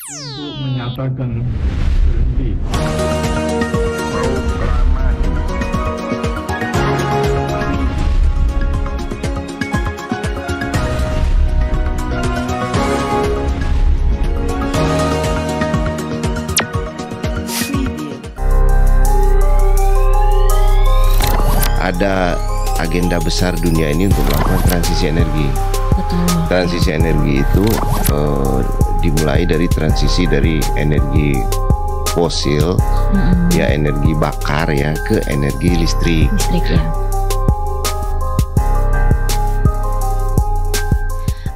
untuk menyatakan berhenti. Ada agenda besar dunia ini untuk melakukan transisi energi. Betul. Transisi energi itu dimulai dari transisi dari energi fosil, ya energi bakar ya, ke energi listrik. Listrik ya.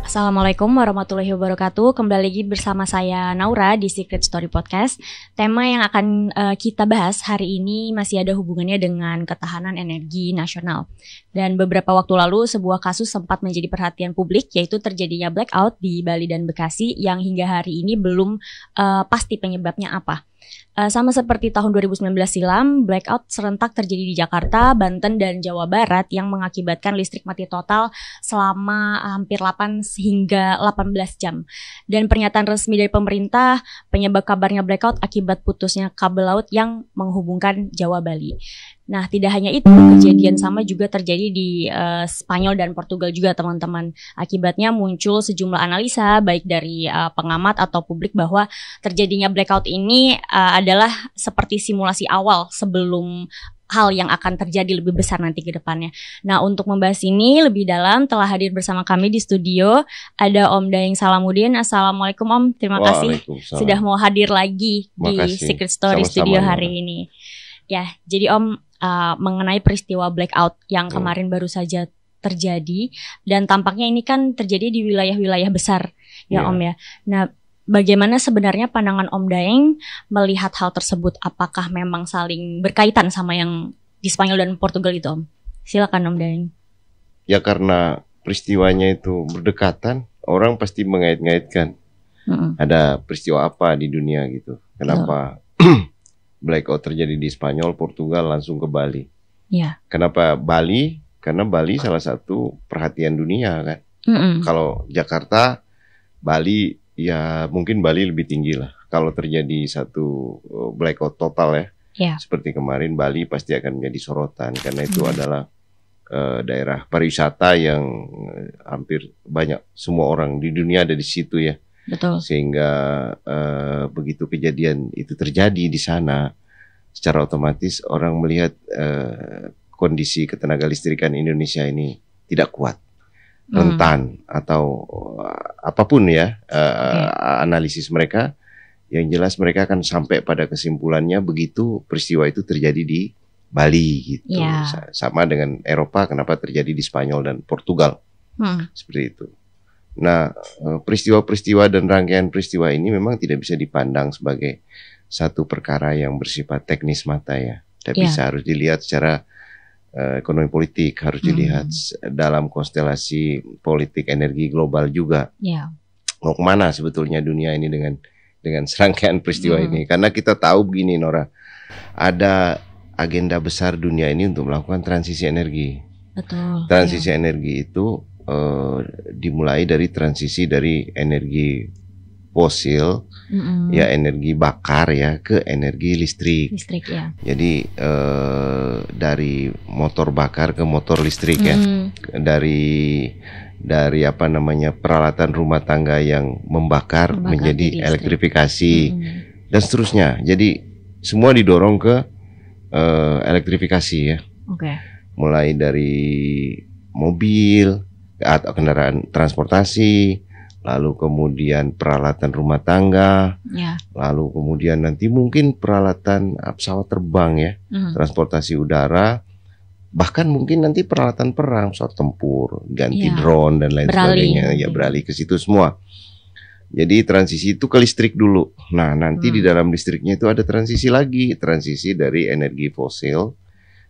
Assalamualaikum warahmatullahi wabarakatuh. Kembali lagi bersama saya Naura di Secret Story Podcast. Tema yang akan kita bahas hari ini masih ada hubungannya dengan ketahanan energi nasional. Dan beberapa waktu lalu sebuah kasus sempat menjadi perhatian publik, yaitu terjadinya blackout di Bali dan Bekasi yang hingga hari ini belum pasti penyebabnya apa. Sama seperti tahun 2019 silam, blackout serentak terjadi di Jakarta, Banten, dan Jawa Barat yang mengakibatkan listrik mati total selama hampir 8 hingga 18 jam. Dan pernyataan resmi dari pemerintah, penyebab kabarnya blackout akibat putusnya kabel laut yang menghubungkan Jawa Bali. Nah, tidak hanya itu, kejadian sama juga terjadi di Spanyol dan Portugal juga, teman-teman. Akibatnya muncul sejumlah analisa, baik dari pengamat atau publik, bahwa terjadinya blackout ini adalah seperti simulasi awal sebelum hal yang akan terjadi lebih besar nanti ke depannya. Nah, untuk membahas ini lebih dalam, telah hadir bersama kami di studio, ada Om Daeng Salamuddin. Assalamualaikum Om, terima kasih sudah mau hadir lagi di Secret Story Studio hari ini. Ya, jadi Om, mengenai peristiwa blackout yang kemarin baru saja terjadi, dan tampaknya ini kan terjadi di wilayah-wilayah besar ya Om ya. Nah, bagaimana sebenarnya pandangan Om Daeng melihat hal tersebut? Apakah memang saling berkaitan sama yang di Spanyol dan Portugal itu Om? Silakan Om Daeng. Ya, karena peristiwanya itu berdekatan, orang pasti mengait-ngaitkan ada peristiwa apa di dunia gitu. Kenapa blackout terjadi di Spanyol, Portugal langsung ke Bali. Ya. Kenapa Bali? Karena Bali salah satu perhatian dunia kan. Kalau Jakarta, Bali ya mungkin Bali lebih tinggi lah. Kalau terjadi satu blackout total ya, seperti kemarin, Bali pasti akan menjadi sorotan karena itu adalah daerah pariwisata yang hampir banyak, semua orang di dunia ada di situ ya. Betul. Sehingga begitu kejadian itu terjadi di sana, secara otomatis orang melihat kondisi ketenaga listrikan Indonesia ini tidak kuat, rentan atau apapun ya analisis mereka. Yang jelas mereka akan sampai pada kesimpulannya begitu peristiwa itu terjadi di Bali gitu. Sama dengan Eropa, kenapa terjadi di Spanyol dan Portugal, seperti itu. Nah, peristiwa-peristiwa dan rangkaian peristiwa ini memang tidak bisa dipandang sebagai satu perkara yang bersifat teknis mata ya. Tapi harus dilihat secara ekonomi politik, harus dilihat dalam konstelasi politik energi global juga. Mau kemana sebetulnya dunia ini dengan serangkaian peristiwa ini? Karena kita tahu begini Nora, ada agenda besar dunia ini untuk melakukan transisi energi. Betul. Transisi energi itu dimulai dari transisi dari energi fosil, ya energi bakar ya, ke energi listrik. Listrik ya. Jadi dari motor bakar ke motor listrik ya. Dari apa namanya, peralatan rumah tangga yang membakar menjadi elektrifikasi dan seterusnya. Jadi semua didorong ke elektrifikasi ya. Mulai dari mobil atau kendaraan transportasi, lalu kemudian peralatan rumah tangga, lalu kemudian nanti mungkin peralatan pesawat terbang ya, transportasi udara, bahkan mungkin nanti peralatan perang, pesawat tempur, ganti drone dan lain sebagainya, ya beralih ke situ semua. Jadi transisi itu ke listrik dulu. Nah, nanti di dalam listriknya itu ada transisi lagi, transisi dari energi fosil,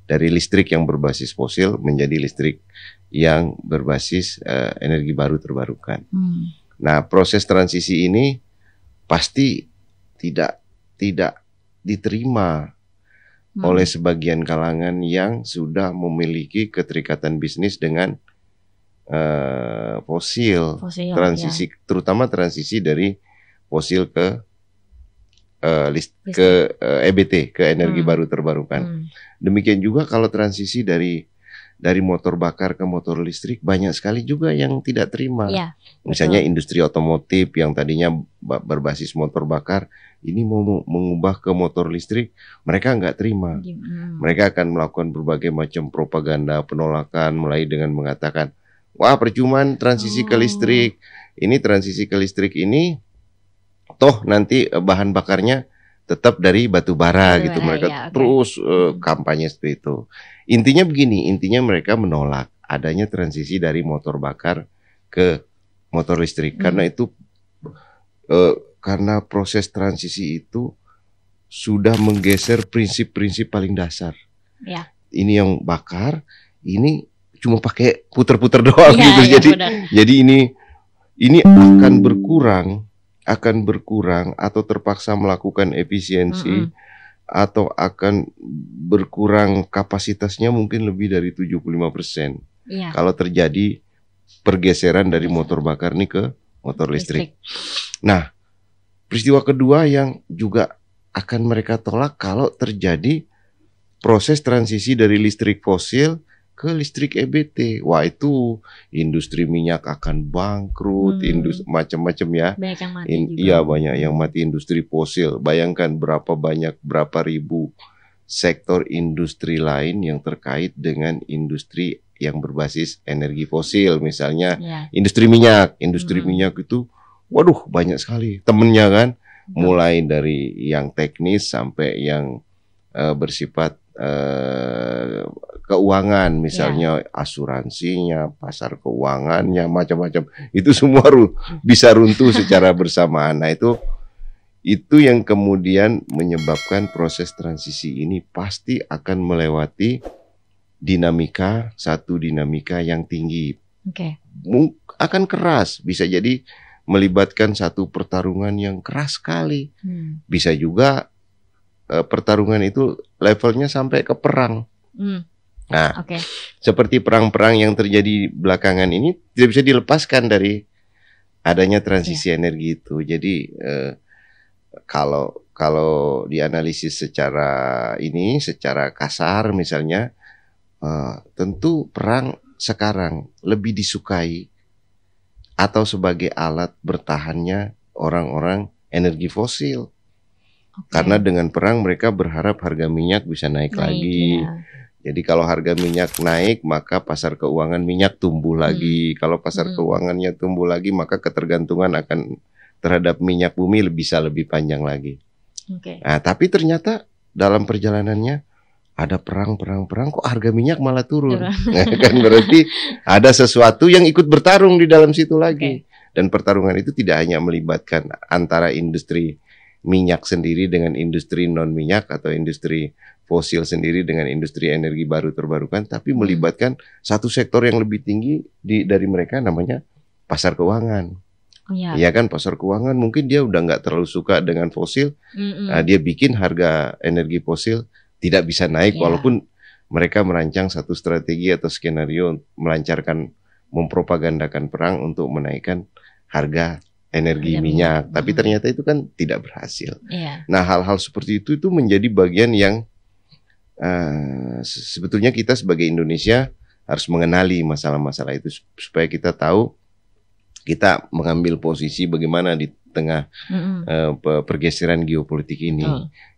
dari listrik yang berbasis fosil menjadi listrik yang berbasis energi baru terbarukan. Nah, proses transisi ini pasti tidak diterima oleh sebagian kalangan yang sudah memiliki keterikatan bisnis dengan fosil. Transisi terutama transisi dari fosil ke ke EBT, ke energi baru terbarukan. Demikian juga kalau transisi dari motor bakar ke motor listrik, banyak sekali juga yang tidak terima. Ya, misalnya industri otomotif yang tadinya berbasis motor bakar, ini mau mengubah ke motor listrik, mereka nggak terima. Mereka akan melakukan berbagai macam propaganda penolakan, mulai dengan mengatakan, wah percuman transisi ke listrik. Ini transisi ke listrik ini, toh nanti bahan bakarnya tetap dari batu bara gitu. Mereka terus kampanye seperti itu. Intinya begini, intinya mereka menolak adanya transisi dari motor bakar ke motor listrik. Karena itu, karena proses transisi itu sudah menggeser prinsip-prinsip paling dasar. Ya. Ini yang bakar, ini cuma pakai puter-puter doang gitu. Jadi ini akan berkurang atau terpaksa melakukan efisiensi atau akan berkurang kapasitasnya mungkin lebih dari 75%. Ya. Kalau terjadi pergeseran dari motor bakar nih ke motor listrik. Nah, peristiwa kedua yang juga akan mereka tolak kalau terjadi proses transisi dari listrik fosil ke listrik EBT. Wah, itu industri minyak akan bangkrut, industri macam-macam ya. Banyak yang mati juga. Iya, banyak yang mati industri fosil. Bayangkan berapa ribu sektor industri lain yang terkait dengan industri yang berbasis energi fosil. Misalnya industri minyak. Industri minyak itu, waduh, banyak sekali temennya kan. Mulai dari yang teknis sampai yang bersifat keuangan, misalnya asuransinya, pasar keuangannya, macam-macam. Itu semua bisa runtuh secara bersamaan. Nah, itu yang kemudian menyebabkan proses transisi ini pasti akan melewati dinamika yang tinggi. Akan keras, bisa jadi melibatkan satu pertarungan yang keras sekali. Bisa juga pertarungan itu levelnya sampai ke perang. Nah, seperti perang-perang yang terjadi belakangan ini tidak bisa dilepaskan dari adanya transisi energi itu. Jadi kalau dianalisis secara kasar misalnya, tentu perang sekarang lebih disukai atau sebagai alat bertahannya orang-orang energi fosil. Karena dengan perang mereka berharap harga minyak bisa naik lagi. Ya. Jadi kalau harga minyak naik, maka pasar keuangan minyak tumbuh lagi. Kalau pasar keuangannya tumbuh lagi, maka ketergantungan akan terhadap minyak bumi bisa lebih panjang lagi. Nah, tapi ternyata dalam perjalanannya ada perang kok harga minyak malah turun. Kan berarti ada sesuatu yang ikut bertarung di dalam situ lagi. Dan pertarungan itu tidak hanya melibatkan antara industri minyak sendiri dengan industri non minyak atau industri fosil sendiri dengan industri energi baru terbarukan, tapi melibatkan satu sektor yang lebih tinggi dari mereka, namanya pasar keuangan. Ya kan, pasar keuangan mungkin dia udah nggak terlalu suka dengan fosil, dia bikin harga energi fosil tidak bisa naik walaupun mereka merancang satu strategi atau skenario mempropagandakan perang untuk menaikkan harga energi minyak, tapi ternyata itu kan tidak berhasil. Nah, hal-hal seperti itu menjadi bagian yang sebetulnya kita sebagai Indonesia harus mengenali masalah-masalah itu supaya kita tahu kita mengambil posisi bagaimana di tengah pergeseran geopolitik ini.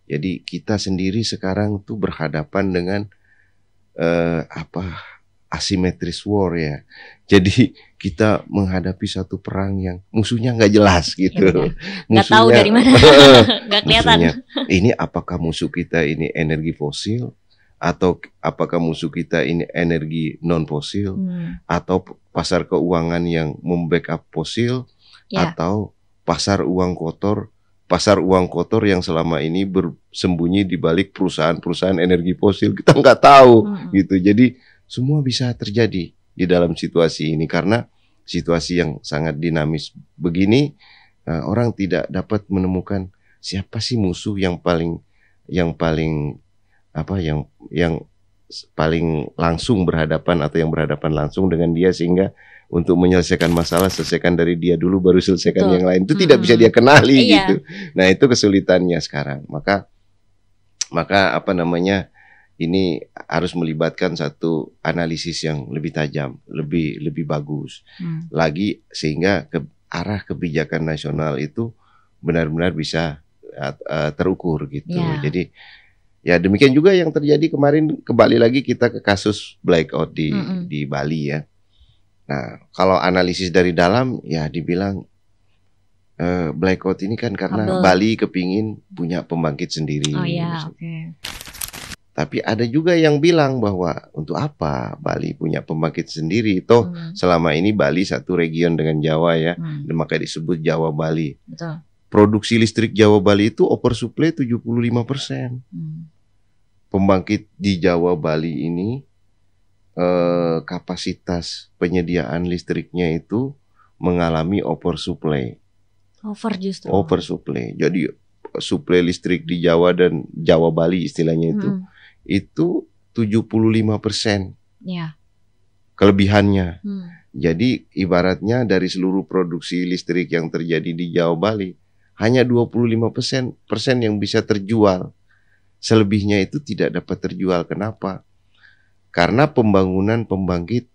Jadi kita sendiri sekarang tuh berhadapan dengan asymmetric war ya. Jadi kita menghadapi satu perang yang musuhnya nggak jelas gitu. Nggak tahu dari mana, nggak kelihatan. Ini apakah musuh kita ini energi fosil, atau apakah musuh kita ini energi non fosil, atau pasar keuangan yang membackup fosil, atau pasar uang kotor yang selama ini bersembunyi di balik perusahaan-perusahaan energi fosil. Kita nggak tahu gitu. Jadi semua bisa terjadi di dalam situasi ini, karena situasi yang sangat dinamis begini, orang tidak dapat menemukan siapa sih musuh yang paling paling langsung berhadapan atau yang berhadapan langsung dengan dia, sehingga untuk menyelesaikan masalah, selesaikan dari dia dulu baru selesaikan Betul. yang lain. Itu tidak bisa dia kenali Iya. gitu. Nah, itu kesulitannya sekarang. Maka apa namanya? Ini harus melibatkan satu analisis yang lebih tajam, lebih bagus. Lagi sehingga arah kebijakan nasional itu benar-benar bisa terukur gitu. Jadi ya demikian juga yang terjadi kemarin, kembali lagi kita ke kasus blackout di Bali ya. Nah, kalau analisis dari dalam ya dibilang blackout ini kan karena Bali kepingin punya pembangkit sendiri. Oh ya, oke. Tapi ada juga yang bilang bahwa untuk apa Bali punya pembangkit sendiri? Toh selama ini Bali satu region dengan Jawa ya, dan makanya disebut Jawa Bali. Betul. Produksi listrik Jawa Bali itu oversupply 75%. Pembangkit di Jawa Bali ini kapasitas penyediaan listriknya itu mengalami oversupply. Oversupply. Jadi suplai listrik di Jawa dan Jawa Bali istilahnya itu 75%. Ya. Kelebihannya. Jadi ibaratnya dari seluruh produksi listrik yang terjadi di Jawa Bali hanya 25% yang bisa terjual. Selebihnya itu tidak dapat terjual. Kenapa? Karena pembangunan pembangkit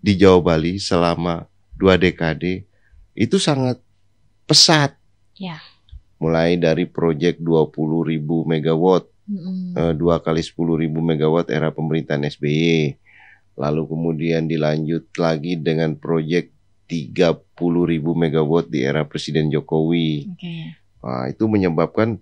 di Jawa Bali selama 2 dekade itu sangat pesat. Ya. Mulai dari proyek 20.000 megawatt, 2 kali 10.000 megawatt era pemerintahan SBY. Lalu kemudian dilanjut lagi dengan proyek 30.000 megawatt di era Presiden Jokowi. Nah, itu menyebabkan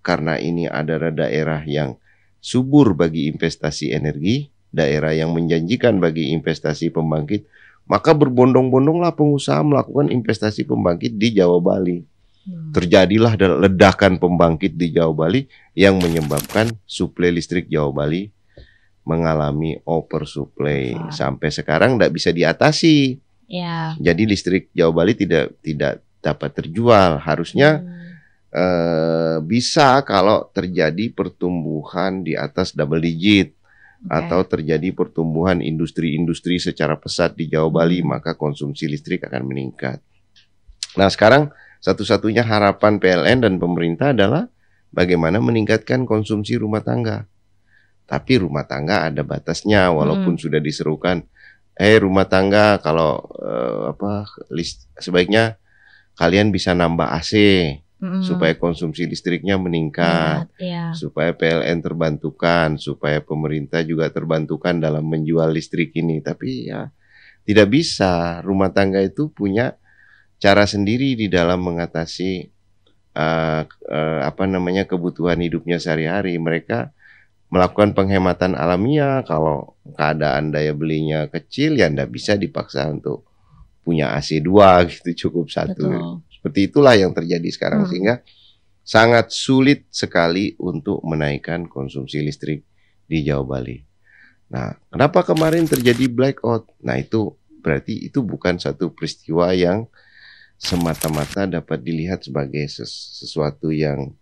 karena ini adalah daerah yang subur bagi investasi energi, daerah yang menjanjikan bagi investasi pembangkit, maka berbondong-bondonglah pengusaha melakukan investasi pembangkit di Jawa Bali. Terjadilah ledakan pembangkit di Jawa Bali yang menyebabkan suplai listrik Jawa Bali mengalami oversupply. Sampai sekarang tidak bisa diatasi. Jadi listrik Jawa Bali tidak dapat terjual. Harusnya bisa kalau terjadi pertumbuhan di atas double digit. Atau terjadi pertumbuhan industri-industri secara pesat di Jawa Bali, maka konsumsi listrik akan meningkat. Nah, sekarang satu-satunya harapan PLN dan pemerintah adalah bagaimana meningkatkan konsumsi rumah tangga. Tapi rumah tangga ada batasnya, walaupun sudah diserukan, rumah tangga kalau sebaiknya kalian bisa nambah AC. Supaya konsumsi listriknya meningkat, supaya PLN terbantukan, supaya pemerintah juga terbantukan dalam menjual listrik ini. Tapi ya tidak bisa, rumah tangga itu punya cara sendiri di dalam mengatasi kebutuhan hidupnya sehari-hari. Mereka melakukan penghematan alamiah. Kalau keadaan daya belinya kecil, ya ndak bisa dipaksa untuk punya AC 2 gitu, cukup 1. Betul. Seperti itulah yang terjadi sekarang, sehingga sangat sulit sekali untuk menaikkan konsumsi listrik di Jawa Bali. Nah, kenapa kemarin terjadi blackout? Nah, itu berarti itu bukan satu peristiwa yang semata-mata dapat dilihat sebagai sesuatu yang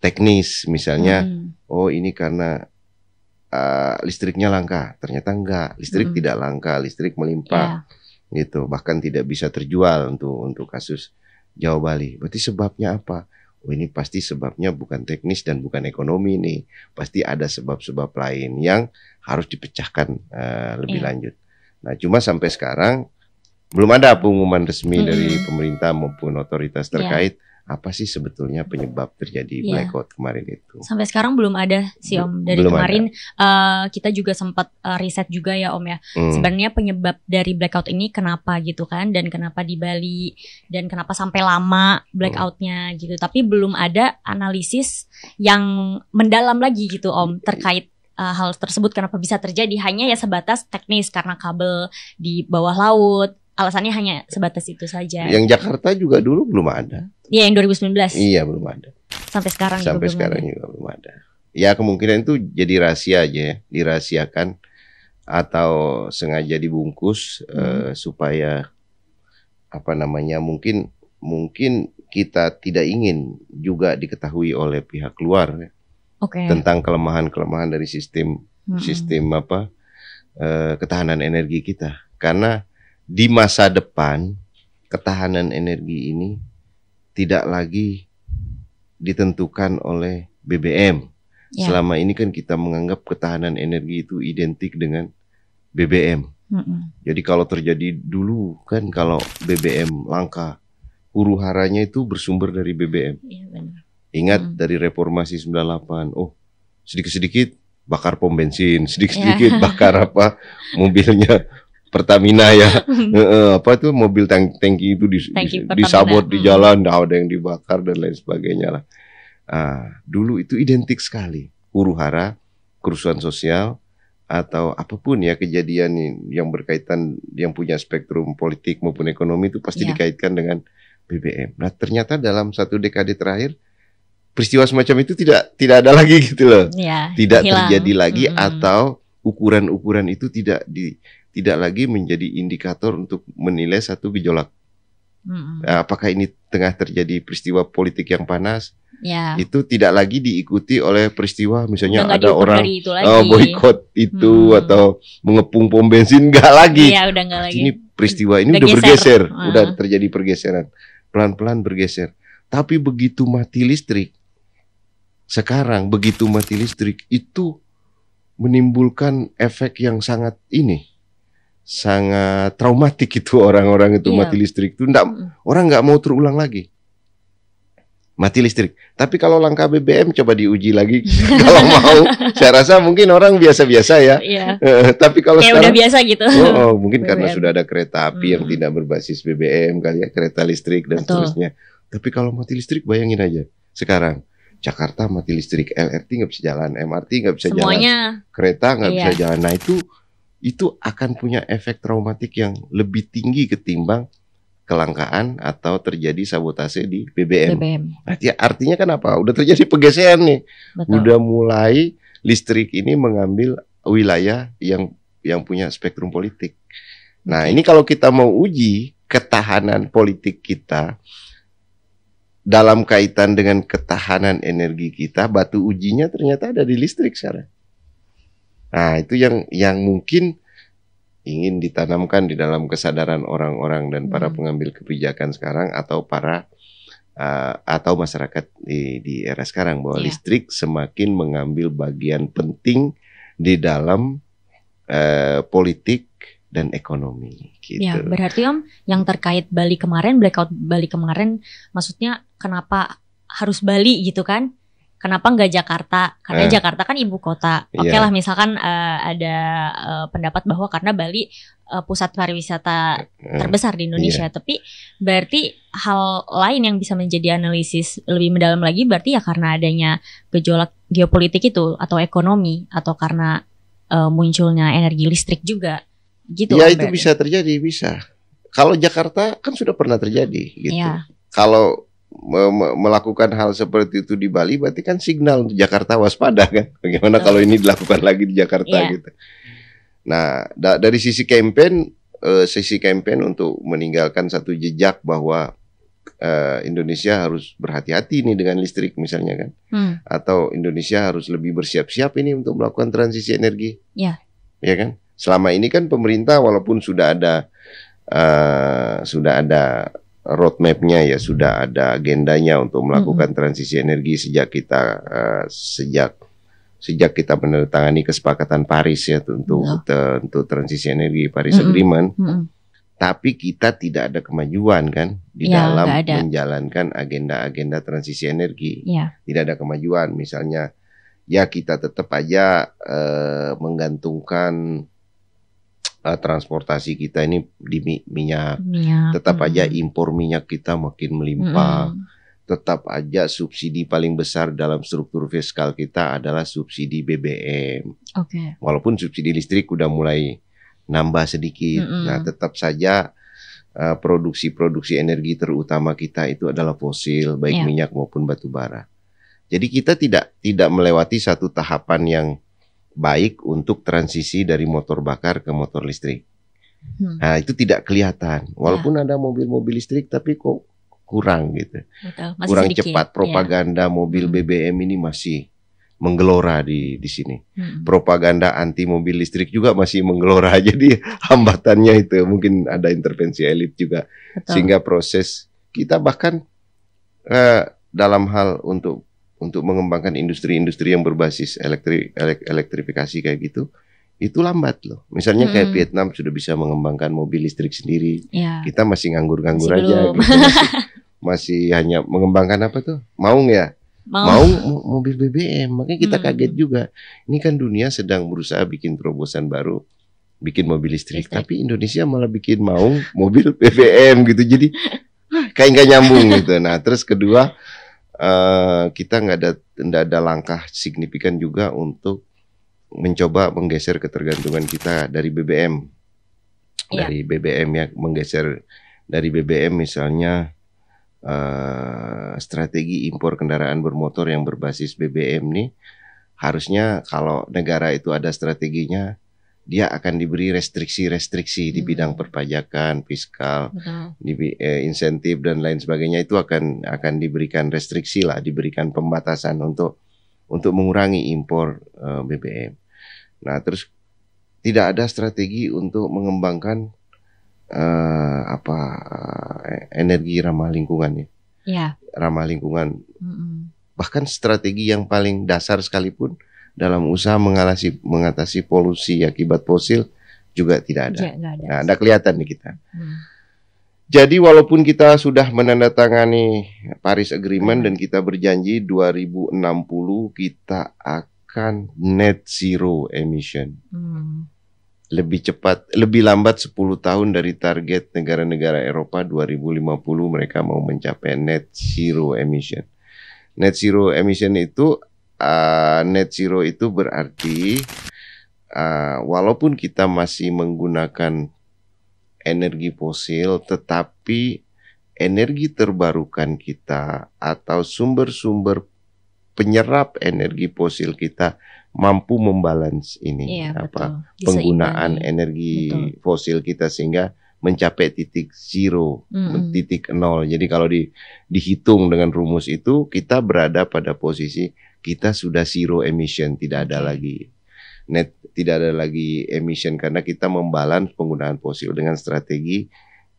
teknis. Misalnya, oh ini karena listriknya langka. Ternyata enggak, listrik tidak langka, listrik melimpah. Gitu, bahkan tidak bisa terjual untuk kasus Jawa Bali. Berarti sebabnya apa? Oh, ini pasti sebabnya bukan teknis dan bukan ekonomi nih. Pasti ada sebab-sebab lain yang harus dipecahkan lebih lanjut. Nah, cuma sampai sekarang belum ada pengumuman resmi dari pemerintah maupun otoritas terkait apa sih sebetulnya penyebab terjadi blackout kemarin itu. Sampai sekarang belum ada sih Om. Dari kemarin kita juga sempat riset juga ya Om ya. Sebenarnya penyebab dari blackout ini kenapa gitu kan, dan kenapa di Bali, dan kenapa sampai lama blackoutnya gitu. Tapi belum ada analisis yang mendalam lagi gitu Om terkait hal tersebut, kenapa bisa terjadi. Hanya ya sebatas teknis karena kabel di bawah laut. Alasannya hanya sebatas itu saja. Yang Jakarta juga dulu belum ada. Iya, yang 2019. Iya, belum ada. Sampai sekarang juga belum ada. Ya, kemungkinan itu jadi rahasia aja ya, dirahasiakan atau sengaja dibungkus supaya mungkin kita tidak ingin juga diketahui oleh pihak luar tentang kelemahan-kelemahan dari sistem ketahanan energi kita. Karena di masa depan ketahanan energi ini tidak lagi ditentukan oleh BBM. Ya. Selama ini kan kita menganggap ketahanan energi itu identik dengan BBM. Jadi kalau terjadi dulu kan kalau BBM langka, huru-haranya itu bersumber dari BBM. Iya, benar. Ingat dari reformasi 98, sedikit-sedikit bakar pom bensin, sedikit-sedikit bakar apa mobilnya Pertamina ya. Apa tuh mobil tangki itu disabot di jalan, ada yang dibakar dan lain sebagainya lah. Dulu itu identik sekali huru-hara, kerusuhan sosial atau apapun ya kejadian yang berkaitan yang punya spektrum politik maupun ekonomi itu pasti dikaitkan dengan BBM. Nah, ternyata dalam 1 dekade terakhir peristiwa semacam itu tidak ada lagi gitu loh. Tidak hilang. Terjadi lagi atau ukuran-ukuran itu tidak lagi menjadi indikator untuk menilai satu gejolak. Apakah ini tengah terjadi peristiwa politik yang panas? Itu tidak lagi diikuti oleh peristiwa misalnya ada orang boikot itu atau mengepung pom bensin, enggak lagi. Udah enggak lagi. Ini peristiwa ini udah bergeser, udah terjadi pergeseran, pelan-pelan bergeser. Tapi begitu mati listrik, sekarang begitu mati listrik itu menimbulkan efek yang sangat traumatik itu orang-orang itu mati listrik itu orang nggak mau terulang lagi mati listrik. Tapi kalau langkah BBM coba diuji lagi kalau mau. Saya rasa mungkin orang biasa-biasa ya. Tapi kalau kayak sekarang udah biasa gitu. Mungkin BBM. Karena sudah ada kereta api yang tidak berbasis BBM kali ya, kereta listrik dan seterusnya. Tapi kalau mati listrik bayangin aja sekarang Jakarta mati listrik, LRT nggak bisa jalan, MRT nggak bisa jalan, kereta nggak bisa jalan. Nah itu akan punya efek traumatik yang lebih tinggi ketimbang kelangkaan atau terjadi sabotase di BBM. Artinya kan apa? Udah terjadi pergeseran nih. Udah mulai listrik ini mengambil wilayah yang punya spektrum politik. Nah, ini kalau kita mau uji ketahanan politik kita dalam kaitan dengan ketahanan energi kita, batu ujinya ternyata ada di listrik sekarang. Nah, itu yang mungkin ingin ditanamkan di dalam kesadaran orang-orang dan para pengambil kebijakan sekarang atau atau masyarakat di era sekarang bahwa listrik semakin mengambil bagian penting di dalam politik dan ekonomi. Gitu. Ya, berarti Om yang terkait Bali kemarin, blackout Bali kemarin, maksudnya kenapa harus Bali gitu kan? Kenapa nggak Jakarta? Karena Jakarta kan ibu kota. Oke lah, misalkan ada pendapat bahwa karena Bali pusat pariwisata terbesar di Indonesia. Tapi berarti hal lain yang bisa menjadi analisis lebih mendalam lagi berarti ya karena adanya gejolak geopolitik itu atau ekonomi atau karena munculnya energi listrik juga. Gitu. Ya itu bisa terjadi, bisa. Kalau Jakarta kan sudah pernah terjadi gitu. Kalau melakukan hal seperti itu di Bali berarti kan signal untuk Jakarta waspada kan. Bagaimana kalau ini dilakukan lagi di Jakarta gitu. Nah, dari sisi campaign untuk meninggalkan satu jejak bahwa Indonesia harus berhati-hati nih dengan listrik misalnya kan. Atau Indonesia harus lebih bersiap-siap ini untuk melakukan transisi energi. Ya kan? Selama ini kan pemerintah walaupun sudah ada roadmap-nya ya, sudah ada agendanya untuk melakukan transisi energi sejak kita menandatangani kesepakatan Paris ya untuk transisi energi Paris Agreement. Tapi kita tidak ada kemajuan kan di dalam menjalankan agenda-agenda transisi energi. Tidak ada kemajuan, misalnya ya kita tetap aja menggantungkan transportasi kita ini di minyak. Tetap aja impor minyak kita makin melimpah. Tetap aja subsidi paling besar dalam struktur fiskal kita adalah subsidi BBM. Walaupun subsidi listrik udah mulai nambah sedikit. Nah, tetap saja produksi energi terutama kita itu adalah fosil, baik minyak maupun batu bara. Jadi kita tidak melewati satu tahapan yang baik untuk transisi dari motor bakar ke motor listrik. Nah, itu tidak kelihatan. Walaupun ada mobil-mobil listrik tapi kok kurang gitu. Kurang sedikit, cepat propaganda mobil BBM ini masih menggelora di sini. Propaganda anti mobil listrik juga masih menggelora. Jadi hambatannya itu mungkin ada intervensi elit juga. Betul. Sehingga proses kita bahkan dalam hal untuk mengembangkan industri-industri yang berbasis elektrifikasi kayak gitu, itu lambat loh. Misalnya kayak Vietnam sudah bisa mengembangkan mobil listrik sendiri. Kita masih nganggur-nganggur aja gitu. Masih hanya mengembangkan apa tuh? Maung ya? Maung mobil BBM. Makanya kita kaget juga. Ini kan dunia sedang berusaha bikin terobosan baru, bikin mobil listrik. Tapi Indonesia malah bikin Maung mobil BBM gitu. Jadi kayak nggak nyambung gitu. Nah terus kedua, kita nggak ada langkah signifikan juga untuk mencoba menggeser ketergantungan kita dari BBM. Dari BBM ya, menggeser dari BBM misalnya strategi impor kendaraan bermotor yang berbasis BBM nih, harusnya kalau negara itu ada strateginya, dia akan diberi restriksi-restriksi di bidang perpajakan, fiskal, insentif dan lain sebagainya. Itu akan diberikan restriksi lah, diberikan pembatasan untuk mengurangi impor BBM. Nah, terus tidak ada strategi untuk mengembangkan energi ramah lingkungan ya. Ramah lingkungan. Bahkan strategi yang paling dasar sekalipun dalam usaha mengatasi polusi akibat fosil juga tidak ada. Nah, ada kelihatan nih kita. Jadi walaupun kita sudah menandatangani Paris Agreement dan kita berjanji 2060 kita akan net zero emission. Lebih cepat, lebih lambat 10 tahun dari target negara-negara Eropa 2050 mereka mau mencapai net zero emission. Net zero emission itu net zero itu berarti walaupun kita masih menggunakan energi fosil, tetapi energi terbarukan kita atau sumber-sumber penyerap energi fosil kita mampu membalance ini penggunaan energi fosil kita sehingga mencapai titik zero, titik nol. Jadi kalau dihitung dengan rumus itu kita berada pada posisi kita sudah zero emission, tidak ada lagi tidak ada lagi emission karena kita membalance penggunaan fosil dengan strategi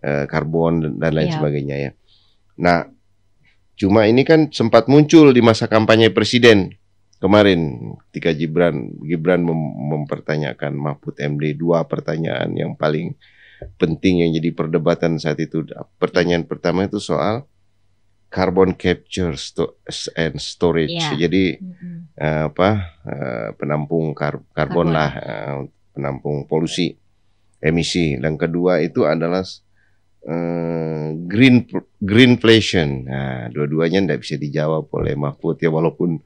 karbon dan lain sebagainya ya. Nah, cuma ini kan sempat muncul di masa kampanye presiden kemarin ketika Gibran mempertanyakan Mahfud MD 2 pertanyaan yang paling penting yang jadi perdebatan saat itu. Pertanyaan pertama itu soal carbon capture and storage. Jadi penampung karbon lah, penampung polusi, emisi. Dan kedua itu adalah greenflation. Nah, dua-duanya tidak bisa dijawab oleh Mahfud ya, walaupun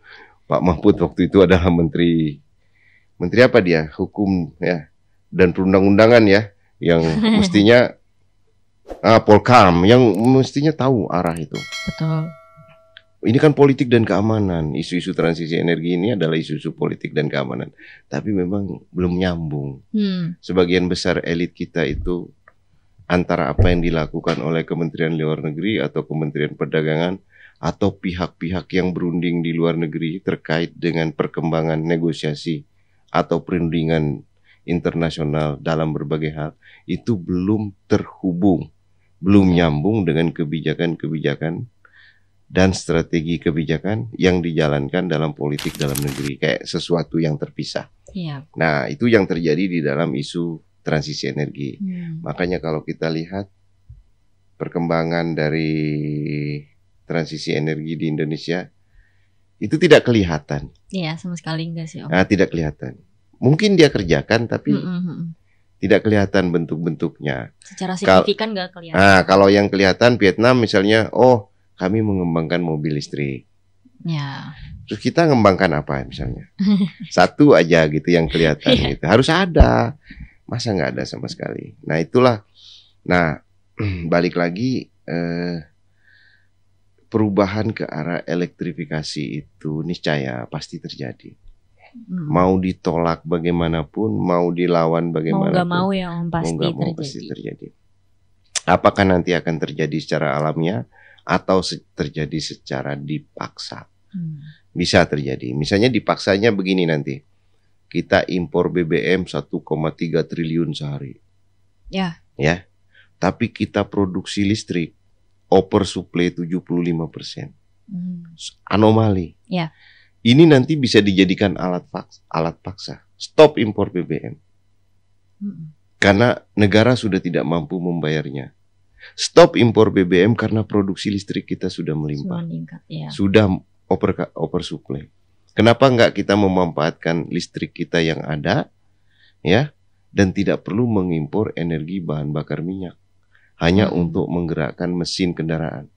Pak Mahfud waktu itu adalah menteri apa dia? Hukum ya dan perundang-undangan ya, yang mestinya Polkam yang mestinya tahu arah itu. Betul. Ini kan politik dan keamanan. Isu-isu transisi energi ini adalah isu-isu politik dan keamanan. Tapi memang belum nyambung. Sebagian besar elit kita itu antara apa yang dilakukan oleh Kementerian Luar Negeri atau Kementerian Perdagangan atau pihak-pihak yang berunding di luar negeri terkait dengan perkembangan negosiasi atau perundingan internasional dalam berbagai hal itu belum terhubung, belum nyambung dengan kebijakan-kebijakan dan strategi kebijakan yang dijalankan dalam politik dalam negeri, kayak sesuatu yang terpisah. Nah, itu yang terjadi di dalam isu transisi energi. Makanya kalau kita lihat perkembangan dari transisi energi di Indonesia itu tidak kelihatan. Iya, sama sekali enggak sih, Om. Nah, tidak kelihatan. Mungkin dia kerjakan tapi tidak kelihatan bentuk-bentuknya. Secara signifikan nggak kelihatan. Nah, kalau yang kelihatan Vietnam misalnya, kami mengembangkan mobil listrik. Ya. Terus kita ngembangkan apa misalnya? Satu aja gitu yang kelihatan gitu. Harus ada. Masa nggak ada sama sekali. Nah, itulah. Nah, balik lagi perubahan ke arah elektrifikasi itu niscaya pasti terjadi. Mau ditolak bagaimanapun, mau dilawan bagaimanapun, mau nggak mau ya Om, pasti terjadi. Apakah nanti akan terjadi secara alamiah atau terjadi secara dipaksa? Bisa terjadi. Misalnya dipaksanya begini nanti. Kita impor BBM 1,3 triliun sehari. Ya. Tapi kita produksi listrik oversupply 75%. Anomali. Ya. Ini nanti bisa dijadikan alat paksa. Stop impor BBM. Karena negara sudah tidak mampu membayarnya. Stop impor BBM karena produksi listrik kita sudah melimpah. Sudah oversupply. Kenapa enggak kita memanfaatkan listrik kita yang ada, ya, dan tidak perlu mengimpor energi bahan bakar minyak hanya untuk menggerakkan mesin kendaraan.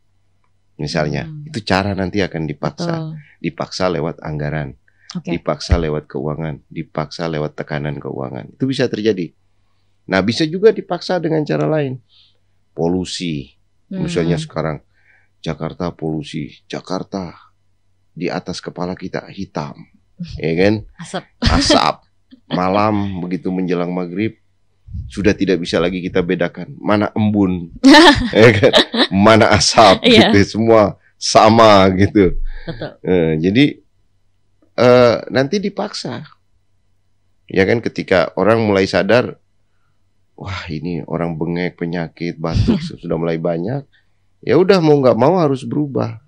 Misalnya, itu cara nanti akan dipaksa lewat anggaran, dipaksa lewat keuangan, dipaksa lewat tekanan keuangan. Itu bisa terjadi. Nah, bisa juga dipaksa dengan cara lain. Polusi. Misalnya sekarang Jakarta polusi, Jakarta di atas kepala kita hitam, ya kan? Asap. Malam begitu menjelang maghrib sudah tidak bisa lagi kita bedakan mana embun, ya kan? Mana asap, gitu. Semua sama gitu. Jadi nanti dipaksa, ya kan? Ketika orang mulai sadar, wah ini orang bengek, penyakit, batuk sudah mulai banyak, ya udah mau nggak mau harus berubah.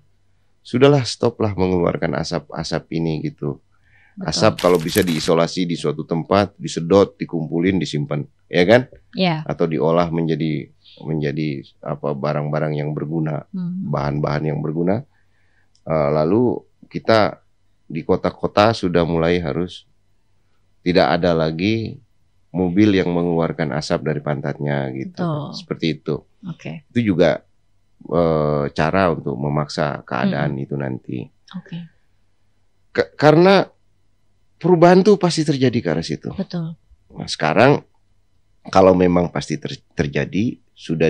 Sudahlah, stoplah mengeluarkan asap ini gitu. Asap kalau bisa diisolasi di suatu tempat, disedot, dikumpulin, disimpan, ya kan? Atau diolah menjadi apa barang-barang yang berguna, bahan-bahan yang berguna. Lalu kita di kota-kota sudah mulai harus tidak ada lagi mobil yang mengeluarkan asap dari pantatnya gitu. Seperti itu. Itu juga cara untuk memaksa keadaan itu nanti. Karena perubahan tuh pasti terjadi ke arah situ. Nah, sekarang kalau memang pasti terjadi, sudah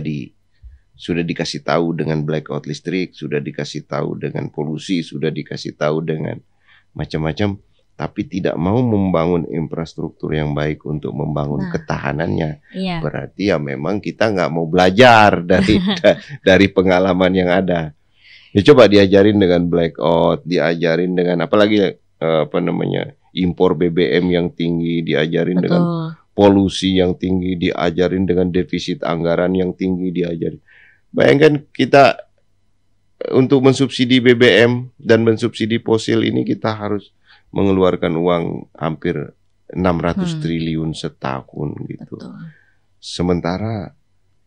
dikasih tahu dengan blackout listrik, sudah dikasih tahu dengan polusi, sudah dikasih tahu dengan macam-macam, tapi tidak mau membangun infrastruktur yang baik untuk membangun ketahanannya. Berarti ya memang kita nggak mau belajar dari pengalaman yang ada. Ya coba diajarin dengan blackout, diajarin dengan apalagi impor BBM yang tinggi, diajarin dengan polusi yang tinggi, diajarin dengan defisit anggaran yang tinggi, diajarin. Bayangkan kita untuk mensubsidi BBM dan mensubsidi fosil ini kita harus mengeluarkan uang hampir 600 triliun setahun gitu. Sementara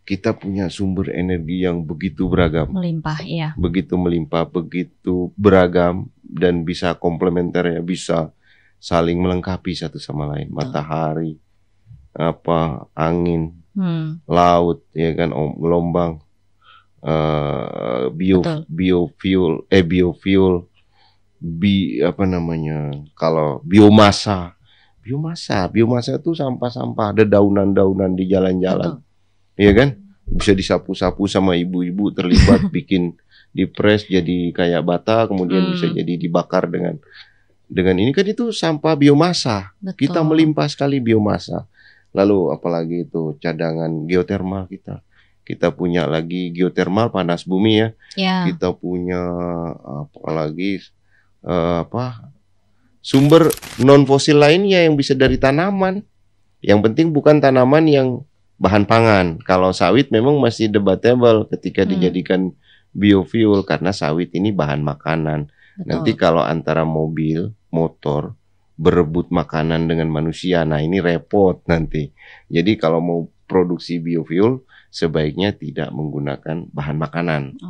kita punya sumber energi yang begitu beragam. Begitu melimpah, begitu beragam dan bisa komplementer, ya, bisa saling melengkapi satu sama lain. Matahari, angin, laut, ya kan, gelombang, biofuel, kalau biomasa itu sampah-sampah, ada daunan-daunan di jalan-jalan, ya kan, bisa disapu-sapu sama ibu-ibu terlibat bikin dipres jadi kayak bata, kemudian bisa jadi dibakar dengan ini kan, itu sampah biomasa. Kita melimpah sekali biomasa. Lalu apalagi itu cadangan geotermal kita punya lagi geotermal panas bumi, ya. Kita punya apalagi sumber non fosil lainnya yang bisa dari tanaman. Yang penting bukan tanaman yang bahan pangan. Kalau sawit memang masih debatable ketika dijadikan biofuel karena sawit ini bahan makanan. Nanti kalau antara motor berebut makanan dengan manusia, nah ini repot nanti. Jadi kalau mau produksi biofuel sebaiknya tidak menggunakan bahan makanan.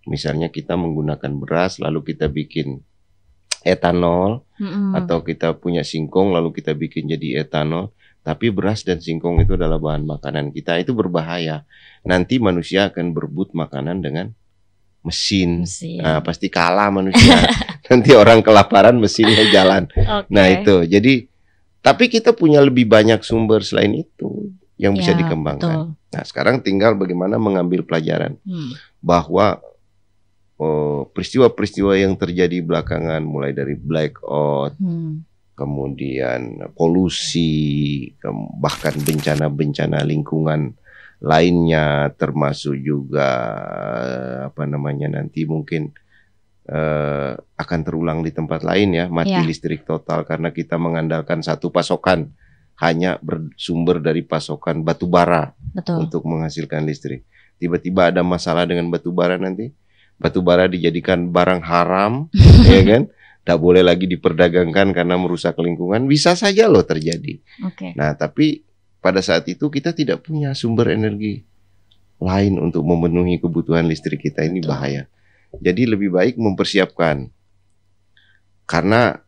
Misalnya kita menggunakan beras lalu kita bikin etanol, atau kita punya singkong lalu kita bikin jadi etanol. Tapi beras dan singkong itu adalah bahan makanan kita, itu berbahaya. Nanti manusia akan berebut makanan dengan mesin. Nah, pasti kalah manusia. Nanti orang kelaparan, mesinnya jalan. Nah itu, jadi tapi kita punya lebih banyak sumber selain itu yang bisa dikembangkan. Nah sekarang tinggal bagaimana mengambil pelajaran bahwa peristiwa-peristiwa yang terjadi belakangan, mulai dari blackout, kemudian polusi, bahkan bencana-bencana lingkungan lainnya, termasuk juga nanti mungkin akan terulang di tempat lain ya, mati listrik total karena kita mengandalkan satu pasokan, hanya bersumber dari pasokan batu bara untuk menghasilkan listrik. Tiba-tiba ada masalah dengan batu bara nanti, batu bara dijadikan barang haram, ya kan? Tak boleh lagi diperdagangkan karena merusak lingkungan, bisa saja loh terjadi. Nah, tapi pada saat itu kita tidak punya sumber energi lain untuk memenuhi kebutuhan listrik kita, ini bahaya. Jadi lebih baik mempersiapkan, karena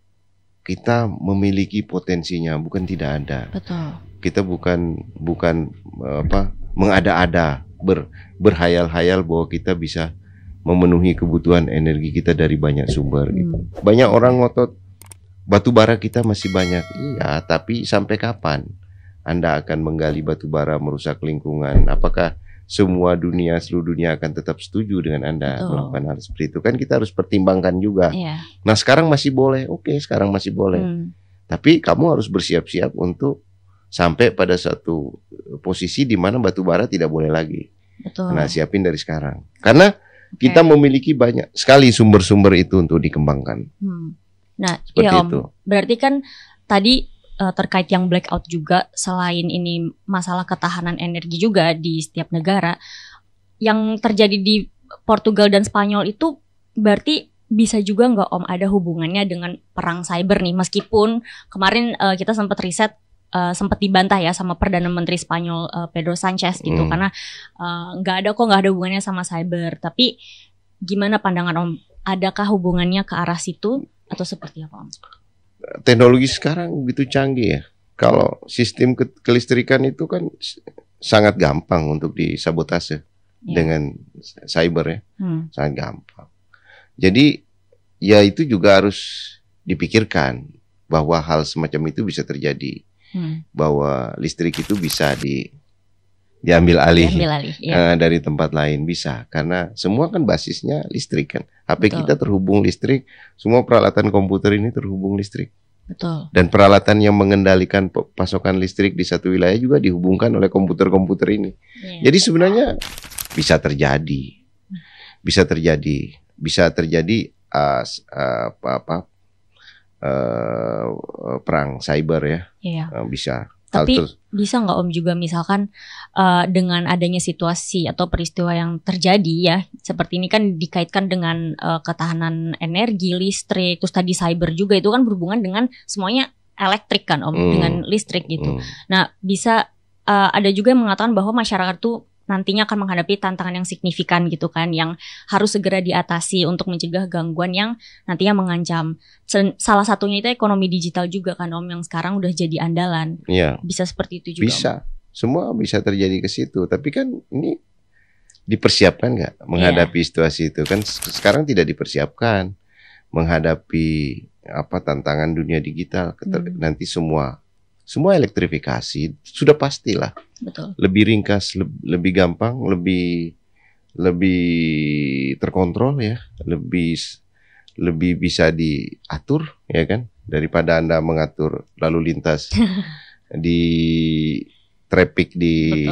kita memiliki potensinya, bukan tidak ada. Kita bukan mengada-ada, berhayal-hayal bahwa kita bisa memenuhi kebutuhan energi kita dari banyak sumber. Gitu. Banyak orang ngotot batu bara kita masih banyak, iya, tapi sampai kapan Anda akan menggali batu bara merusak lingkungan? Apakah seluruh dunia akan tetap setuju dengan Anda melakukan hal seperti itu? Kan kita harus pertimbangkan juga. Nah, sekarang masih boleh, sekarang masih boleh. Tapi kamu harus bersiap-siap untuk sampai pada satu posisi di mana batu bara tidak boleh lagi. Nah, siapin dari sekarang. Karena kita memiliki banyak sekali sumber-sumber itu untuk dikembangkan. Nah, iya Om. Berarti kan tadi terkait yang blackout juga, selain ini masalah ketahanan energi juga di setiap negara, yang terjadi di Portugal dan Spanyol itu berarti bisa juga nggak Om ada hubungannya dengan perang cyber nih? Meskipun kemarin kita sempat riset, sempat dibantah ya sama Perdana Menteri Spanyol Pedro Sanchez gitu, karena nggak ada hubungannya sama cyber. Tapi gimana pandangan Om? Adakah hubungannya ke arah situ atau seperti apa Om? Teknologi sekarang begitu canggih ya. Kalau sistem kelistrikan itu kan sangat gampang untuk disabotase dengan cyber ya, sangat gampang. Jadi ya itu juga harus dipikirkan bahwa hal semacam itu bisa terjadi, bahwa listrik itu bisa diambil alih, dari tempat lain, bisa, karena semua kan basisnya listrik kan. HP kita terhubung listrik, semua peralatan komputer ini terhubung listrik. Dan peralatan yang mengendalikan pasokan listrik di satu wilayah juga dihubungkan oleh komputer-komputer ini. Jadi sebenarnya bisa terjadi perang cyber ya, bisa. Tapi bisa nggak Om juga misalkan dengan adanya situasi atau peristiwa yang terjadi ya seperti ini kan dikaitkan dengan ketahanan energi, listrik, terus tadi cyber juga, itu kan berhubungan dengan semuanya elektrik kan Om, dengan listrik gitu. Nah bisa ada juga yang mengatakan bahwa masyarakat tuh nantinya akan menghadapi tantangan yang signifikan gitu kan, yang harus segera diatasi untuk mencegah gangguan yang nantinya mengancam. Salah satunya itu ekonomi digital juga kan Om, yang sekarang udah jadi andalan. Bisa seperti itu juga bisa Om? Semua bisa terjadi ke situ. Tapi kan ini dipersiapkan nggak menghadapi situasi itu? Kan sekarang tidak dipersiapkan menghadapi tantangan dunia digital. Nanti semua elektrifikasi sudah pastilah. Lebih ringkas, lebih gampang, lebih terkontrol ya, lebih bisa diatur ya kan, daripada Anda mengatur lalu lintas di traffic di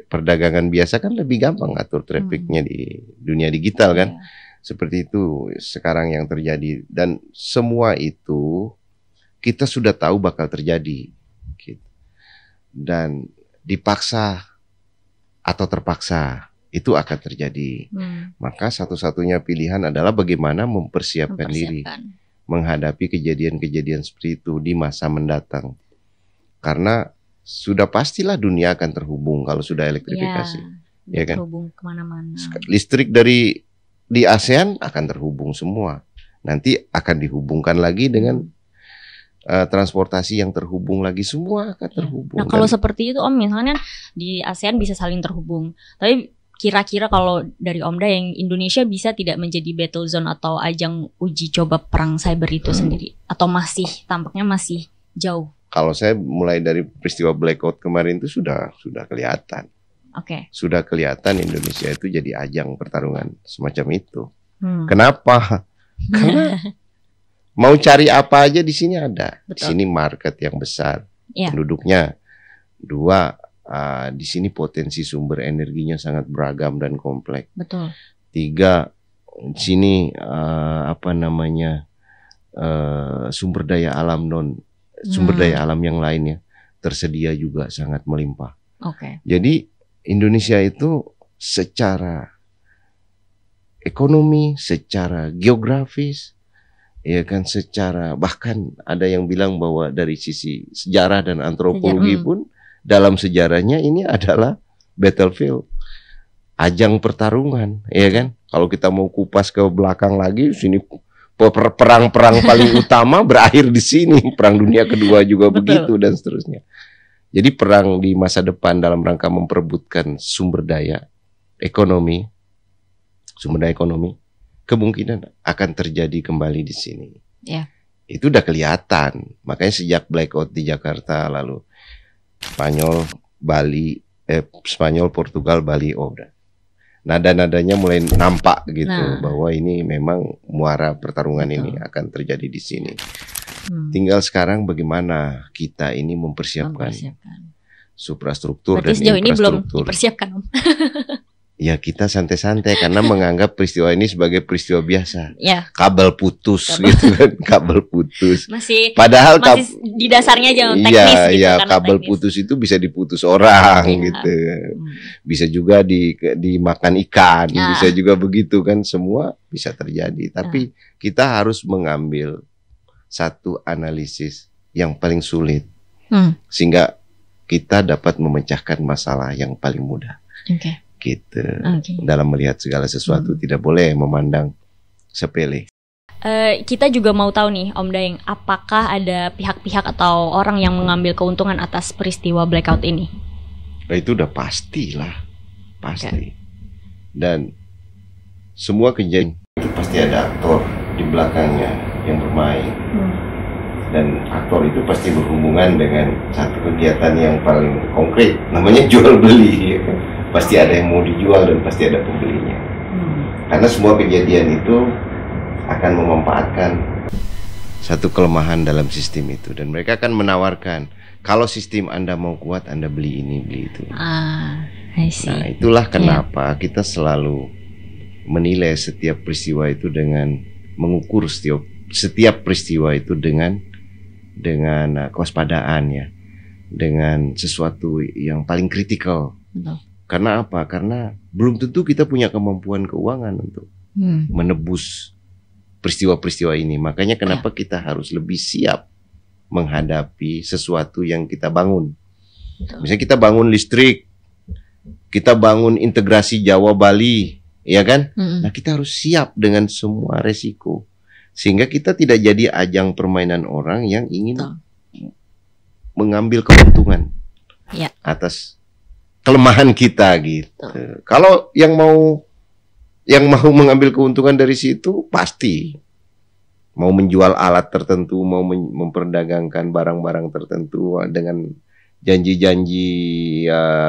perdagangan biasa kan lebih gampang atur trafficnya di dunia digital kan. Seperti itu sekarang yang terjadi, dan semua itu kita sudah tahu bakal terjadi gitu. Dan dipaksa atau terpaksa itu akan terjadi. Maka satu-satunya pilihan adalah bagaimana mempersiapkan diri menghadapi kejadian-kejadian seperti itu di masa mendatang. Karena sudah pastilah dunia akan terhubung kalau sudah elektrifikasi, ya kan? Terhubung kemana-mana. Listrik di ASEAN akan terhubung semua. Nanti akan dihubungkan lagi dengan transportasi yang terhubung lagi, semua akan terhubung. Nah kalau seperti itu Om, misalnya di ASEAN bisa saling terhubung, tapi kira-kira kalau dari Omda yang Indonesia bisa tidak menjadi battle zone atau ajang uji coba perang cyber itu sendiri, atau tampaknya masih jauh? Kalau saya mulai dari peristiwa blackout kemarin itu sudah kelihatan. Sudah kelihatan Indonesia itu jadi ajang pertarungan semacam itu. Kenapa? Karena mau cari apa aja di sini ada. Di sini market yang besar, penduduknya. 2, di sini potensi sumber energinya sangat beragam dan kompleks. 3, di sini apa namanya sumber daya alam yang lainnya tersedia juga sangat melimpah. Jadi Indonesia itu secara ekonomi, secara geografis, ya kan, secara bahkan ada yang bilang bahwa dari sisi sejarah dan antropologi pun dalam sejarahnya ini adalah battlefield, ajang pertarungan, ya kan. Kalau kita mau kupas ke belakang lagi, sini perang-perang paling utama berakhir di sini. Perang Dunia Kedua juga begitu dan seterusnya. Jadi perang di masa depan dalam rangka memperebutkan sumber daya ekonomi, kemungkinan akan terjadi kembali di sini. Itu udah kelihatan. Makanya sejak blackout di Jakarta, lalu Spanyol, Portugal, Bali, udah. Nada-nadanya mulai nampak gitu, bahwa ini memang muara pertarungan ini akan terjadi di sini. Tinggal sekarang bagaimana kita ini mempersiapkan suprastruktur. Berarti dan sejauh ini belum infrastruktur. dipersiapkan, Om. Ya kita santai-santai karena menganggap peristiwa ini sebagai peristiwa biasa. Kabel putus gitu kan, kabel putus. Padahal masih di dasarnya jangan teknis gitu. Kabel putus itu bisa diputus orang gitu. Bisa juga dimakan ikan, bisa juga begitu kan, semua bisa terjadi. Tapi kita harus mengambil satu analisis yang paling sulit sehingga kita dapat memecahkan masalah yang paling mudah. Gitu. Dalam melihat segala sesuatu tidak boleh memandang sepele. Kita juga mau tahu nih Om Daeng, apakah ada pihak-pihak atau orang yang mengambil keuntungan atas peristiwa blackout ini? Itu udah pastilah, pasti. Dan semua kejadian itu pasti ada aktor di belakangnya yang bermain. Dan aktor itu pasti berhubungan dengan satu kegiatan yang paling konkret, namanya jual beli. Pasti ada yang mau dijual dan pasti ada pembelinya. Karena semua kejadian itu akan memanfaatkan satu kelemahan dalam sistem itu, dan mereka akan menawarkan, kalau sistem Anda mau kuat, Anda beli ini, beli itu. Nah, itulah kenapa kita selalu menilai setiap peristiwa itu dengan mengukur setiap peristiwa itu dengan kewaspadaan, ya, dengan sesuatu yang paling kritikal. Karena apa? Karena belum tentu kita punya kemampuan keuangan untuk menebus peristiwa-peristiwa ini. Makanya kenapa kita harus lebih siap menghadapi sesuatu yang kita bangun. Misalnya kita bangun listrik, kita bangun integrasi Jawa-Bali, ya kan? Nah, kita harus siap dengan semua resiko. Sehingga kita tidak jadi ajang permainan orang yang ingin mengambil keuntungan atas kelemahan kita gitu. Kalau yang mau mengambil keuntungan dari situ pasti mau menjual alat tertentu, mau memperdagangkan barang-barang tertentu dengan janji-janji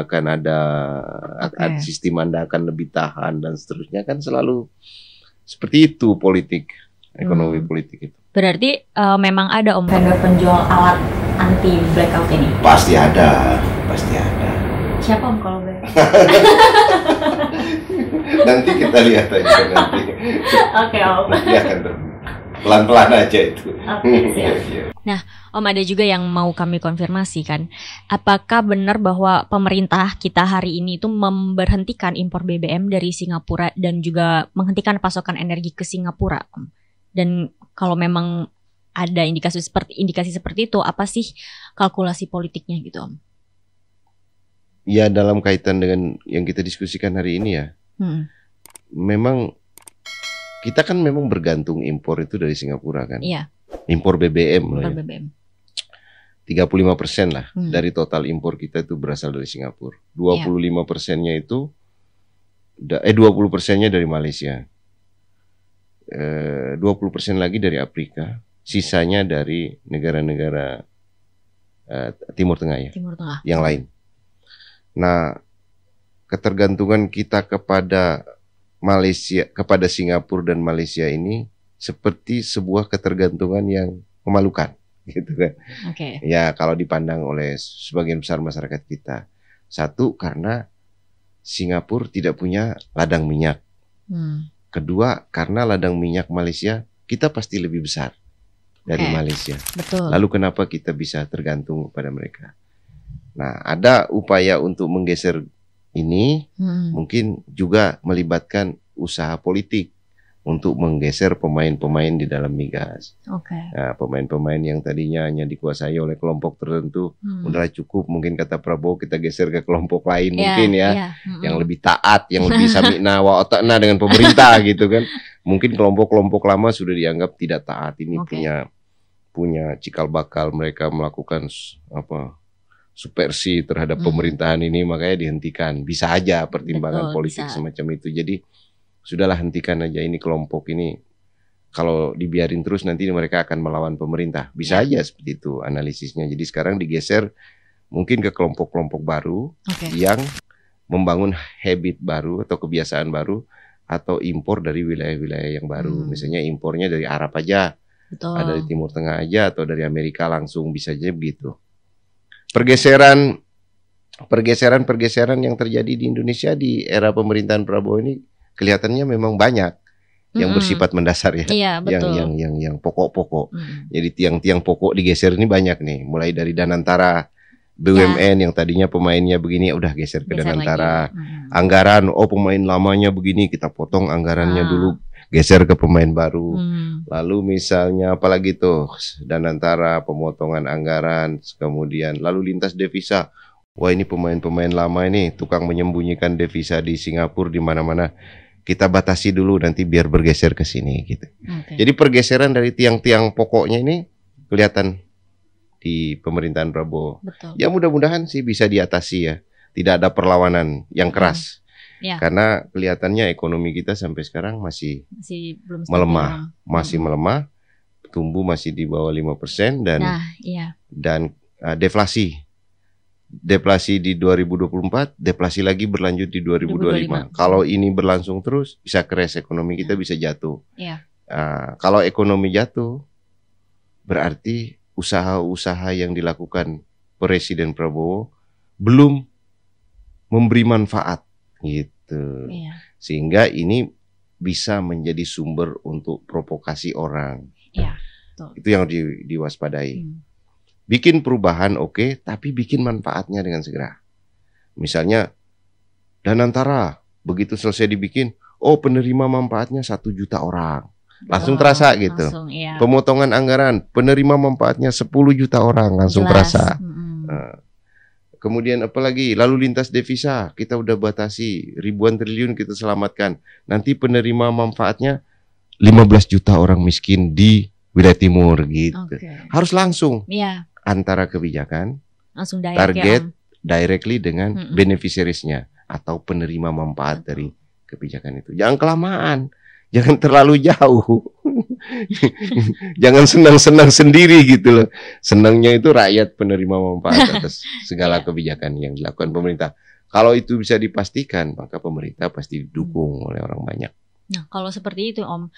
akan ada sistem Anda akan lebih tahan dan seterusnya, kan selalu seperti itu politik, ekonomi politik itu. Berarti memang ada Om vendor penjual alat anti blackout ini? Pasti ada, pasti ada. Siapa Om kalau boleh? Nanti kita lihat aja nanti. Om. Nanti akan pelan-pelan aja itu. Siap. Nah, Om, ada juga yang mau kami konfirmasi kan. Apakah benar bahwa pemerintah kita hari ini itu memberhentikan impor BBM dari Singapura dan juga menghentikan pasokan energi ke Singapura, Om? Dan kalau memang ada indikasi seperti itu, apa sih kalkulasi politiknya gitu, Om? Ya, dalam kaitan dengan yang kita diskusikan hari ini ya, memang kita kan memang bergantung impor itu dari Singapura kan. Iya. Impor BBM loh ya. BBM. 35% lah dari total impor kita itu berasal dari Singapura. 25%-nya itu 20%-nya dari Malaysia. 20% lagi dari Afrika, sisanya dari negara-negara Timur Tengah ya. Timur Tengah. Yang lain. Nah, ketergantungan kita kepada Malaysia, kepada Singapura dan Malaysia ini seperti sebuah ketergantungan yang memalukan, gitu kan? Ya, kalau dipandang oleh sebagian besar masyarakat kita. Satu, karena Singapura tidak punya ladang minyak. Kedua, karena ladang minyak Malaysia kita pasti lebih besar dari Malaysia. Betul. Lalu kenapa kita bisa tergantung pada mereka? Nah, ada upaya untuk menggeser ini, mungkin juga melibatkan usaha politik untuk menggeser pemain-pemain di dalam migas. Nah, pemain-pemain yang tadinya hanya dikuasai oleh kelompok tertentu, udahlah cukup, mungkin kata Prabowo kita geser ke kelompok lain mungkin ya, yang lebih taat, yang lebih samikna wa ata'na dengan pemerintah gitu kan. Mungkin kelompok-kelompok lama sudah dianggap tidak taat, ini punya cikal bakal mereka melakukan subversi terhadap pemerintahan ini, makanya dihentikan. Bisa aja pertimbangan politik semacam itu. Jadi sudahlah, hentikan aja ini kelompok ini. Kalau dibiarin terus nanti mereka akan melawan pemerintah. Bisa aja seperti itu analisisnya. Jadi sekarang digeser mungkin ke kelompok-kelompok baru yang membangun habit baru atau kebiasaan baru, atau impor dari wilayah-wilayah yang baru. Misalnya impornya dari Arab aja, ada di Timur Tengah aja, atau dari Amerika langsung, bisa aja begitu. Pergeseran yang terjadi di Indonesia di era pemerintahan Prabowo ini kelihatannya memang banyak yang bersifat mendasar ya. Iya, betul. Yang pokok-pokok. Jadi tiang-tiang pokok digeser ini banyak nih, mulai dari Danantara, BUMN yang tadinya pemainnya begini, udah geser ke Danantara. Anggaran, pemain lamanya begini, kita potong anggarannya dulu, geser ke pemain baru. Lalu misalnya apalagi tuh, Danantara, pemotongan anggaran, kemudian lalu lintas devisa. Wah, ini pemain-pemain lama ini tukang menyembunyikan devisa di Singapura, di mana-mana. Kita batasi dulu nanti biar bergeser ke sini gitu. Jadi pergeseran dari tiang-tiang pokoknya ini kelihatan di pemerintahan Prabowo. Ya mudah-mudahan sih bisa diatasi ya. Tidak ada perlawanan yang keras. Karena kelihatannya ekonomi kita sampai sekarang masih belum melemah. Masih melemah. Tumbuh masih di bawah 5% dan deflasi. Deflasi di 2024, deflasi lagi berlanjut di 2025. Kalau ini berlangsung terus, bisa crash ekonomi kita, bisa jatuh. Kalau ekonomi jatuh, berarti usaha-usaha yang dilakukan Presiden Prabowo belum memberi manfaat, gitu. Sehingga ini bisa menjadi sumber untuk provokasi orang. Itu yang diwaspadai. Bikin perubahan tapi bikin manfaatnya dengan segera. Misalnya Danantara, begitu selesai dibikin, penerima manfaatnya 1 juta orang. Langsung terasa gitu. Pemotongan anggaran, penerima manfaatnya 10 juta orang, langsung terasa. Kemudian apalagi, lalu lintas devisa, kita udah batasi, ribuan triliun kita selamatkan. Nanti penerima manfaatnya 15 juta orang miskin di wilayah timur gitu. Harus langsung. Antara kebijakan, langsung target directly dengan beneficiaries-nya atau penerima manfaat dari kebijakan itu. Jangan kelamaan, jangan terlalu jauh. Jangan senang-senang sendiri gitu loh. Senangnya itu rakyat penerima manfaat atas segala kebijakan yang dilakukan pemerintah. Kalau itu bisa dipastikan, maka pemerintah pasti didukung oleh orang banyak. Nah, kalau seperti itu Om,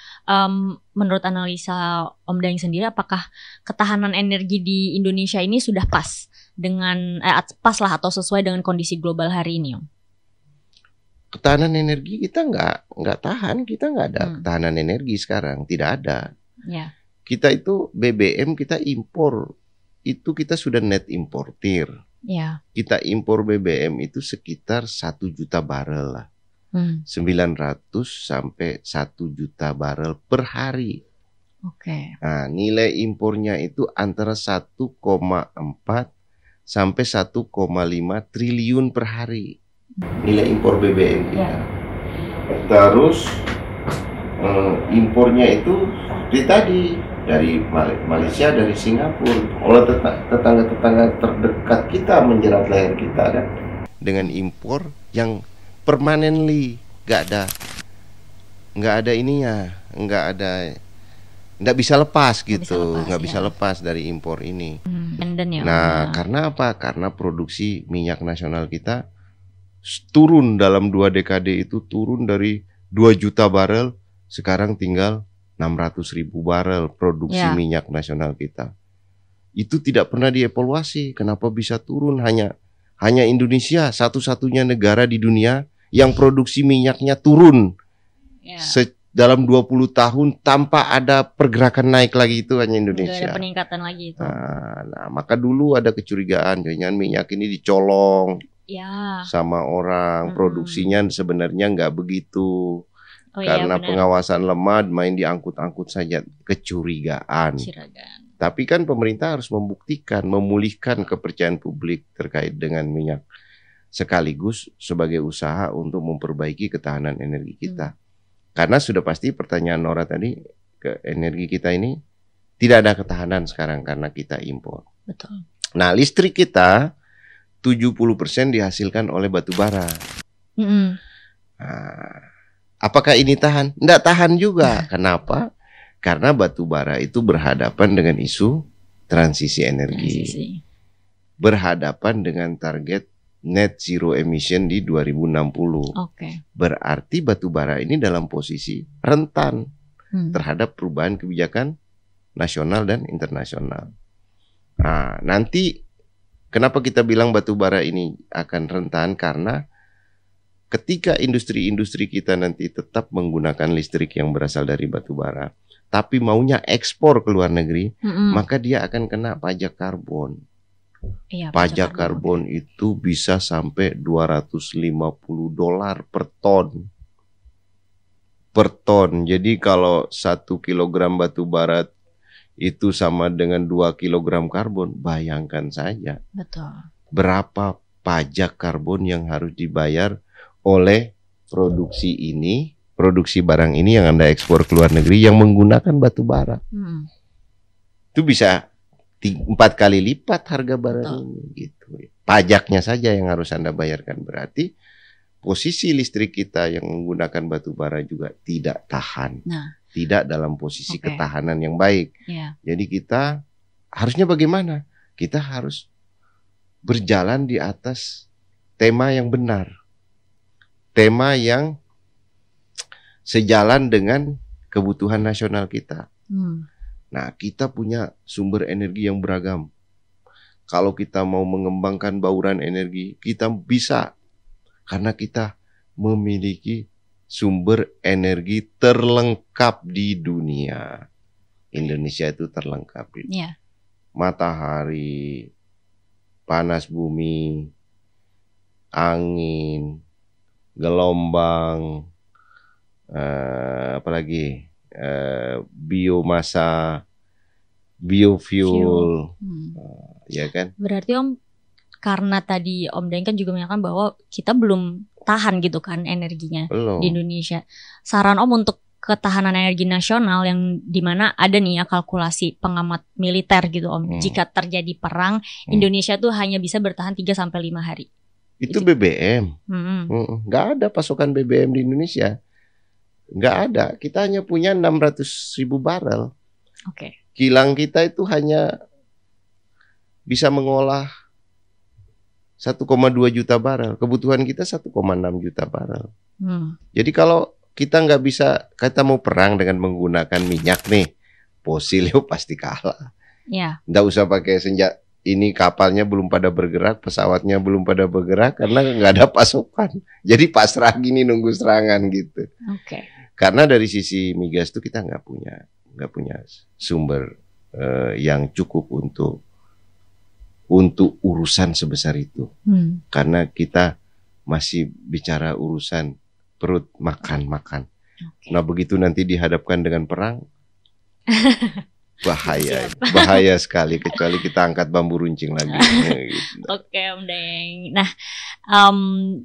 menurut analisa Om Daeng sendiri, apakah ketahanan energi di Indonesia ini sudah pas dengan pas lah atau sesuai dengan kondisi global hari ini, Om? Ketahanan energi kita nggak tahan, kita nggak ada ketahanan energi sekarang, tidak ada. Kita itu BBM kita impor, itu kita sudah net importir. Kita impor BBM itu sekitar 1 juta barel lah. 900 sampai 1 juta barel per hari. Nah, nilai impornya itu antara 1,4 sampai 1,5 triliun per hari. Nilai impor BBM kita. Terus impornya itu tadi dari Malaysia, dari Singapura. Oleh tetangga-tetangga terdekat kita menjerat leher kita kan. Dengan impor yang permanently, nggak ada ininya, nggak bisa lepas gitu, nggak bisa lepas dari impor ini. Karena apa? Karena produksi minyak nasional kita turun dalam 2 dekade itu, turun dari 2 juta barel, sekarang tinggal 600.000 barel produksi minyak nasional kita. Itu tidak pernah dievaluasi. Kenapa bisa turun? Hanya Indonesia satu-satunya negara di dunia yang produksi minyaknya turun dalam 20 tahun tanpa ada pergerakan naik lagi itu hanya Nggak Indonesia. ada peningkatan lagi itu. Nah, maka dulu ada kecurigaan, jangan minyak ini dicolong Ya. sama orang, produksinya sebenarnya nggak begitu. Oh iya, Karena benar. pengawasan lemah, main diangkut-angkut saja, kecurigaan. Ciragan. Tapi kan pemerintah harus membuktikan, memulihkan kepercayaan publik terkait dengan minyak, sekaligus sebagai usaha untuk memperbaiki ketahanan energi kita. Karena sudah pasti pertanyaan Nora tadi, ke energi kita ini tidak ada ketahanan sekarang karena kita impor. Betul. Nah, listrik kita 70% dihasilkan oleh batu bara. Mm-mm. Nah, apakah ini tahan? Tidak tahan juga. Kenapa? Karena batu bara itu berhadapan dengan isu transisi energi. Transisi. Berhadapan dengan target net zero emission di 2060. Oke. Berarti batu bara ini dalam posisi rentan terhadap perubahan kebijakan nasional dan internasional. Nah, nanti kenapa kita bilang batu bara ini akan rentan? Karena ketika industri-industri kita nanti tetap menggunakan listrik yang berasal dari batu bara, tapi maunya ekspor ke luar negeri, maka dia akan kena pajak karbon. Iya, Pajak karbon itu bisa sampai $250 per ton. Per ton. Jadi kalau 1 kilogram batu bara itu sama dengan 2 kilogram karbon, bayangkan saja. Betul. Berapa pajak karbon yang harus dibayar oleh produksi ini, produksi barang ini yang Anda ekspor ke luar negeri yang menggunakan batu bara. Itu bisa 4 kali lipat harga barang ini gitu. Pajaknya saja yang harus Anda bayarkan. Berarti posisi listrik kita yang menggunakan batu bara juga tidak tahan. Nah, tidak dalam posisi ketahanan yang baik. Yeah. Jadi kita harusnya bagaimana? Kita harus berjalan di atas tema yang benar. Tema yang sejalan dengan kebutuhan nasional kita. Nah, kita punya sumber energi yang beragam. Kalau kita mau mengembangkan bauran energi, kita bisa. Karena kita memiliki sumber energi terlengkap di dunia. Indonesia itu terlengkap. Yeah. Matahari, panas bumi, angin, gelombang, apalagi biomasa, biofuel, ya kan? Berarti Om, karena tadi Om Daeng kan juga menyatakan bahwa kita belum tahan gitu kan energinya di Indonesia. Saran Om untuk ketahanan energi nasional yang dimana ada nih ya kalkulasi pengamat militer gitu Om. Jika terjadi perang, Indonesia tuh hanya bisa bertahan 3-5 hari. Itu BBM. Nggak ada pasokan BBM di Indonesia. Nggak ada. Kita hanya punya 600.000 barel. Oke. Kilang kita itu hanya bisa mengolah 1,2 juta barel. Kebutuhan kita 1,6 juta barel. Jadi kalau kita nggak bisa, kita mau perang dengan menggunakan minyak nih, fosil pasti kalah. Ya. Nggak usah pakai senjata. Ini kapalnya belum pada bergerak, pesawatnya belum pada bergerak karena nggak ada pasokan. Jadi pasrah gini nunggu serangan gitu. Oke. Karena dari sisi migas itu kita nggak punya sumber yang cukup untuk urusan sebesar itu. Karena kita masih bicara urusan perut makan. Okay. Nah begitu nanti dihadapkan dengan perang, bahaya sekali, kecuali kita angkat bambu runcing lagi. Gitu. Oke Om Daeng. Nah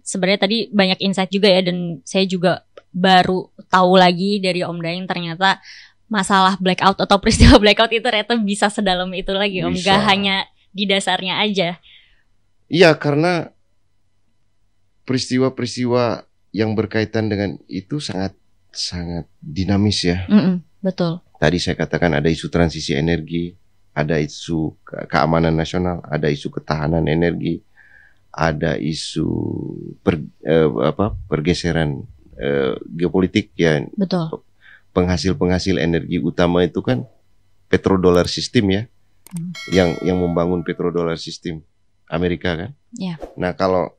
sebenarnya tadi banyak insight juga ya, dan saya juga baru tahu lagi dari Om Daeng ternyata masalah blackout atau peristiwa blackout itu ternyata bisa sedalam itu lagi Om. Gak hanya di dasarnya aja. Iya, karena peristiwa-peristiwa yang berkaitan dengan itu sangat dinamis ya. Betul. Tadi saya katakan ada isu transisi energi, ada isu keamanan nasional, ada isu ketahanan energi, ada isu pergeseran geopolitik ya. Betul. Penghasil energi utama itu kan petrodolar sistem ya, yang membangun petrodolar sistem Amerika kan. Yeah. Nah kalau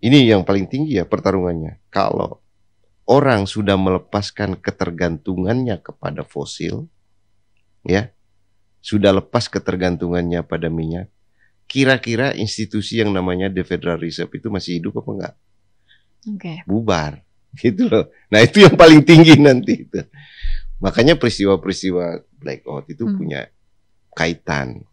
ini yang paling tinggi ya pertarungannya, kalau orang sudah melepaskan ketergantungannya kepada fosil, ya, sudah lepas ketergantungannya pada minyak, kira-kira institusi yang namanya The Federal Reserve itu masih hidup apa enggak? Bubar, gitu loh. Nah itu yang paling tinggi nanti itu. Makanya peristiwa-peristiwa blackout itu punya kaitan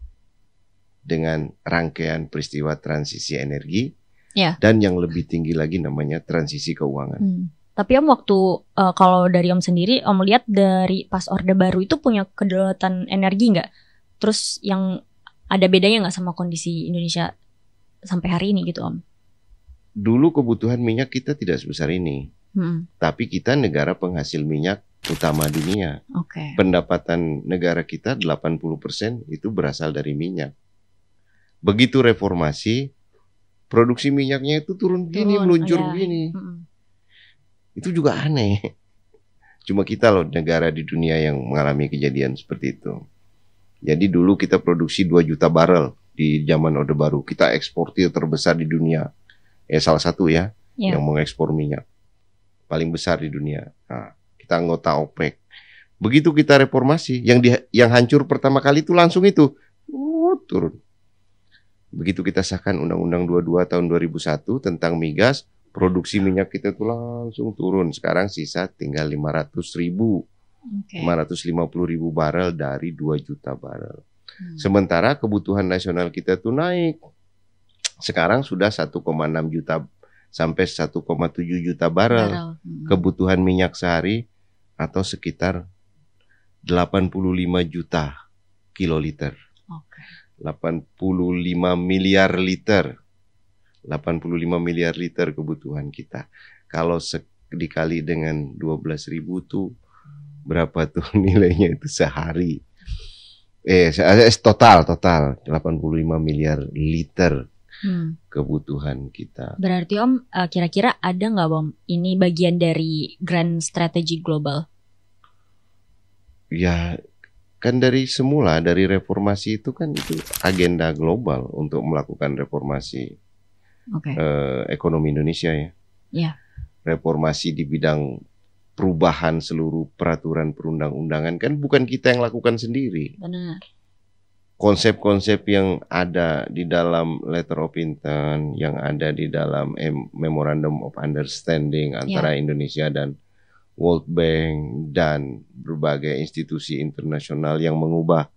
dengan rangkaian peristiwa transisi energi, dan yang lebih tinggi lagi namanya transisi keuangan. Tapi Om, waktu kalau dari Om sendiri, Om lihat dari pas Orde Baru itu punya kedaulatan energi nggak? Terus yang ada bedanya nggak sama kondisi Indonesia sampai hari ini gitu Om? Dulu kebutuhan minyak kita tidak sebesar ini, tapi kita negara penghasil minyak utama dunia. Pendapatan negara kita 80% itu berasal dari minyak. Begitu reformasi, produksi minyaknya itu turun gini, meluncur begini. Itu juga aneh. Cuma kita loh negara di dunia yang mengalami kejadian seperti itu. Jadi dulu kita produksi 2 juta barel di zaman Orde Baru. Kita eksportir terbesar di dunia. Salah satu yang mengekspor minyak. Paling besar di dunia. Nah, kita anggota OPEC. Begitu kita reformasi, yang hancur pertama kali itu langsung itu turun. Begitu kita sahkan Undang-Undang 22 tahun 2001 tentang migas, produksi minyak kita itu langsung turun. Sekarang sisa tinggal 550.000 barel dari 2 juta barel. Sementara kebutuhan nasional kita itu naik. Sekarang sudah 1,6 juta sampai 1,7 juta barel kebutuhan minyak sehari, atau sekitar 85 juta kiloliter. 85 miliar liter. 85 miliar liter kebutuhan kita. Kalau dikali dengan 12.000 tuh berapa tuh nilainya itu sehari? Total 85 miliar liter kebutuhan kita. Berarti Om, kira-kira ada nggak Om, ini bagian dari grand strategy global? Ya kan dari semula, dari reformasi itu kan itu agenda global untuk melakukan reformasi ekonomi Indonesia ya. Reformasi di bidang perubahan seluruh peraturan perundang-undangan kan bukan kita yang lakukan sendiri. Benar. Konsep-konsep yang ada di dalam letter of intent, yang ada di dalam memorandum of understanding antara Indonesia dan World Bank dan berbagai institusi internasional yang mengubah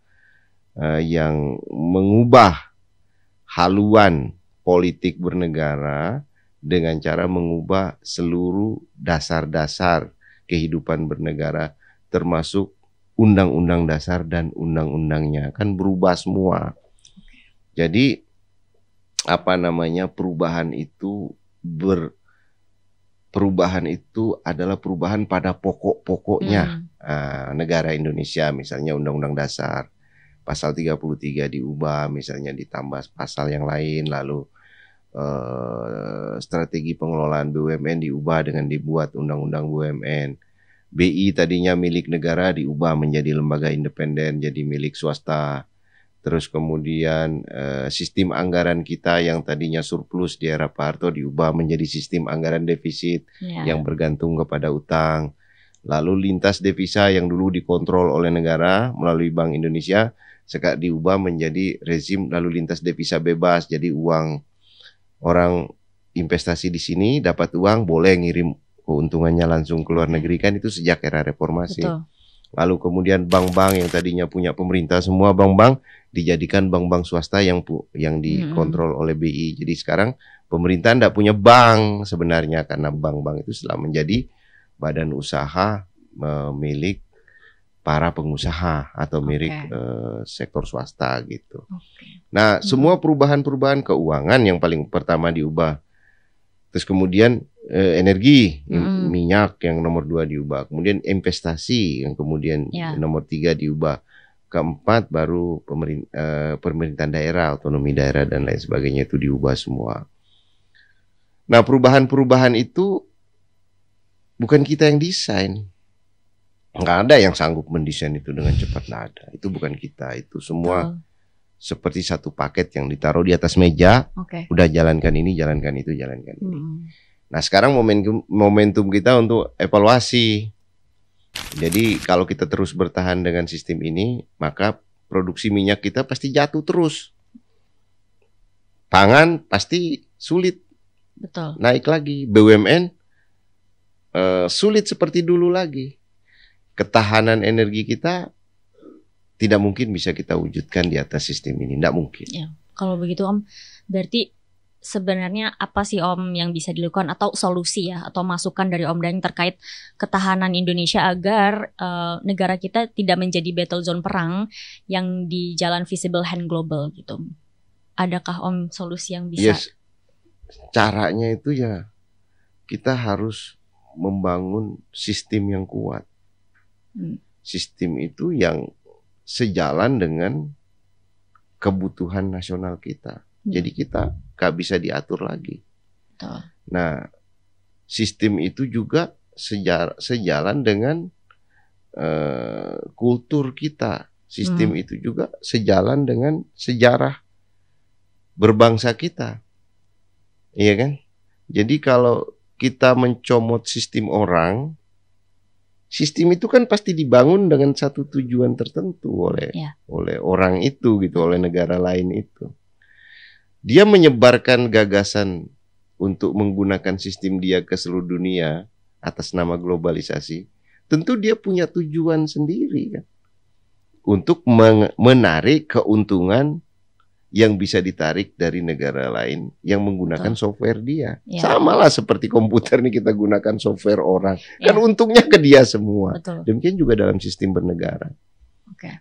haluan politik bernegara dengan cara mengubah seluruh dasar-dasar kehidupan bernegara, termasuk undang-undang dasar dan undang-undangnya kan berubah semua. Jadi perubahan itu adalah perubahan pada pokok-pokoknya negara Indonesia. Misalnya undang-undang dasar pasal 33 diubah, misalnya ditambah pasal yang lain, lalu strategi pengelolaan BUMN diubah dengan dibuat undang-undang BUMN. BI tadinya milik negara diubah menjadi lembaga independen, jadi milik swasta. Terus kemudian sistem anggaran kita yang tadinya surplus di era Pak Harto diubah menjadi sistem anggaran defisit yang bergantung kepada utang. Lalu lintas devisa yang dulu dikontrol oleh negara melalui Bank Indonesia sekarang diubah menjadi rezim lalu lintas devisa bebas. Jadi uang orang investasi di sini dapat uang, boleh ngirim keuntungannya langsung ke luar negeri, kan itu sejak era reformasi. Betul. Lalu kemudian bank-bank yang tadinya punya pemerintah, semua bank-bank dijadikan bank-bank swasta yang dikontrol oleh BI. Jadi sekarang pemerintah tidak punya bank sebenarnya, karena bank-bank itu telah menjadi badan usaha milik para pengusaha atau milik sektor swasta gitu. Nah, semua perubahan-perubahan keuangan yang paling pertama diubah. Terus kemudian energi, minyak yang nomor 2 diubah. Kemudian investasi yang kemudian nomor 3 diubah. Keempat baru pemerintahan daerah, otonomi daerah dan lain sebagainya itu diubah semua. Nah, perubahan-perubahan itu bukan kita yang desain. Nggak ada yang sanggup mendesain itu dengan cepat, nggak ada. Itu bukan kita, itu semua seperti satu paket yang ditaruh di atas meja. Udah jalankan ini, jalankan itu, jalankan ini. Nah sekarang momentum kita untuk evaluasi. Jadi kalau kita terus bertahan dengan sistem ini, maka produksi minyak kita pasti jatuh terus. Pangan pasti sulit. Betul. Naik lagi. BUMN sulit seperti dulu lagi. Ketahanan energi kita tidak mungkin bisa kita wujudkan di atas sistem ini. Tidak mungkin. Ya, kalau begitu Om, berarti sebenarnya apa sih Om yang bisa dilakukan atau solusi ya atau masukan dari Om Daeng terkait ketahanan Indonesia agar negara kita tidak menjadi battle zone perang yang di jalan visible hand global gitu. Adakah Om solusi yang bisa? Yes. Caranya itu ya kita harus membangun sistem yang kuat. Sistem itu yang sejalan dengan kebutuhan nasional kita. Jadi kita gak bisa diatur lagi. Nah, sistem itu juga sejalan dengan kultur kita. Sistem itu juga sejalan dengan sejarah berbangsa kita. Iya kan? Jadi kalau kita mencomot sistem orang, sistem itu kan pasti dibangun dengan satu tujuan tertentu oleh orang itu gitu, oleh negara lain itu. Dia menyebarkan gagasan untuk menggunakan sistem dia ke seluruh dunia atas nama globalisasi. Tentu dia punya tujuan sendiri kan, untuk menarik keuntungan yang bisa ditarik dari negara lain yang menggunakan software dia. Sama lah seperti komputer nih kita gunakan software orang. Kan untungnya ke dia semua. Demikian juga dalam sistem bernegara.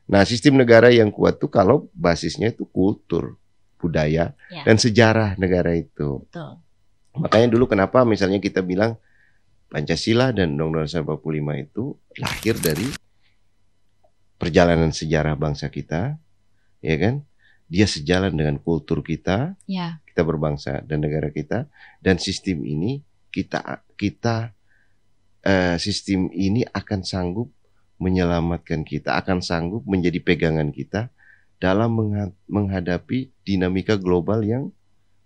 Nah sistem negara yang kuat tuh kalau basisnya itu kultur, budaya, dan sejarah negara itu. Makanya dulu kenapa misalnya kita bilang Pancasila dan Undang-Undang Dasar 45 itu lahir dari perjalanan sejarah bangsa kita, ya kan? Dia sejalan dengan kultur kita, kita berbangsa dan negara kita, dan sistem ini sistem ini akan sanggup menyelamatkan kita, akan sanggup menjadi pegangan kita dalam menghadapi dinamika global yang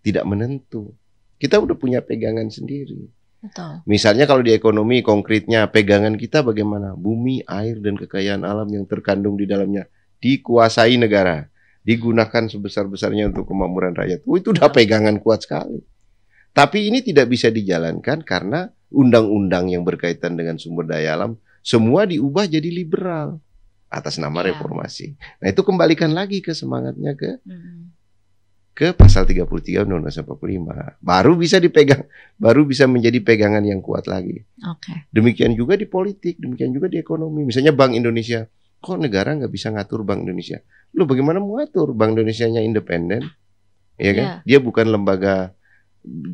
tidak menentu. Kita udah punya pegangan sendiri. Misalnya kalau di ekonomi konkretnya pegangan kita bagaimana? Bumi, air, dan kekayaan alam yang terkandung di dalamnya dikuasai negara, digunakan sebesar-besarnya untuk kemakmuran rakyat. Itu udah pegangan kuat sekali. Tapi ini tidak bisa dijalankan karena undang-undang yang berkaitan dengan sumber daya alam semua diubah jadi liberal atas nama reformasi. Nah itu kembalikan lagi ke semangatnya ke pasal 33 Undang-Undang Dasar 45. Baru bisa dipegang, baru bisa menjadi pegangan yang kuat lagi. Demikian juga di politik, demikian juga di ekonomi. Misalnya Bank Indonesia, kok negara nggak bisa ngatur Bank Indonesia? Lu bagaimana mengatur? Bank Indonesianya independen, ya kan? Dia bukan lembaga,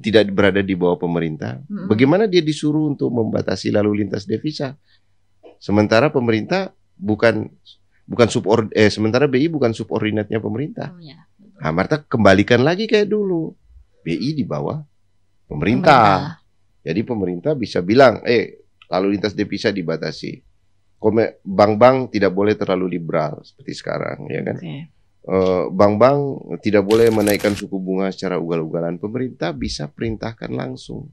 tidak berada di bawah pemerintah. Bagaimana dia disuruh untuk membatasi lalu lintas devisa? Sementara pemerintah sementara BI bukan subordinatnya pemerintah. Nah, Marta kembalikan lagi kayak dulu. BI di bawah pemerintah. Jadi pemerintah bisa bilang, lalu lintas devisa dibatasi. Bank-bank tidak boleh terlalu liberal seperti sekarang, ya kan? Bank-bank tidak boleh menaikkan suku bunga secara ugal-ugalan. Pemerintah bisa perintahkan langsung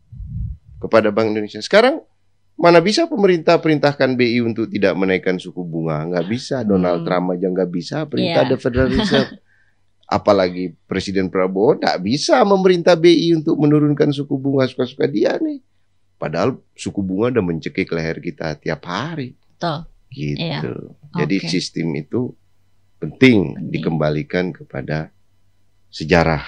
kepada Bank Indonesia. Sekarang mana bisa pemerintah perintahkan BI untuk tidak menaikkan suku bunga? Nggak bisa. Donald Trump aja nggak bisa perintah The Federal Reserve. Apalagi Presiden Prabowo nggak bisa memerintah BI untuk menurunkan suku bunga suka-suka dia nih. Padahal suku bunga udah mencekik leher kita tiap hari. Gitu. Jadi sistem itu penting dikembalikan kepada sejarah.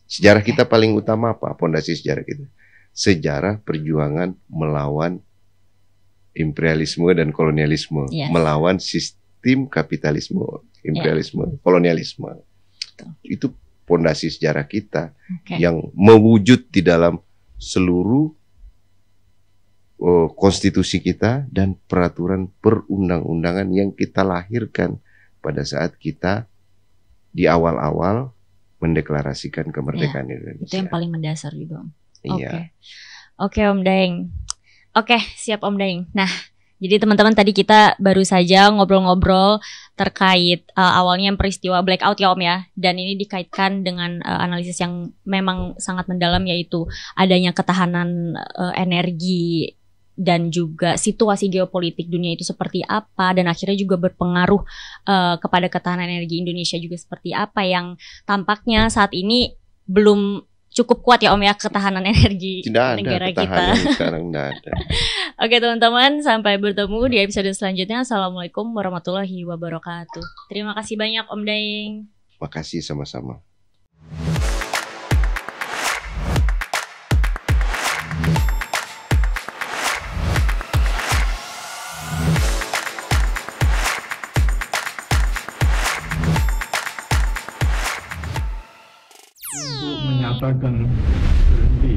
Sejarah kita paling utama apa? Pondasi sejarah kita. Sejarah perjuangan melawan imperialisme dan kolonialisme, melawan sistem kapitalisme, imperialisme, kolonialisme. Itu pondasi sejarah kita yang mewujud di dalam seluruh konstitusi kita dan peraturan perundang-undangan yang kita lahirkan pada saat kita di awal-awal mendeklarasikan kemerdekaan Indonesia. Itu yang paling mendasar juga. Iya. Oke, Om Daeng. Oke, siap Om Daeng. Nah, Jadi teman-teman tadi kita baru saja ngobrol-ngobrol terkait awalnya peristiwa blackout ya Om ya. Dan ini dikaitkan dengan analisis yang memang sangat mendalam, yaitu adanya ketahanan energi dan juga situasi geopolitik dunia itu seperti apa, dan akhirnya juga berpengaruh kepada ketahanan energi Indonesia juga seperti apa, yang tampaknya saat ini belum cukup kuat ya Om ya, ketahanan energi negara kita. Sekarang tidak ada. Oke teman-teman, sampai bertemu di episode selanjutnya. Assalamualaikum warahmatullahi wabarakatuh. Terima kasih banyak Om Daeng. Makasih sama-sama. Untuk menyatakan berhenti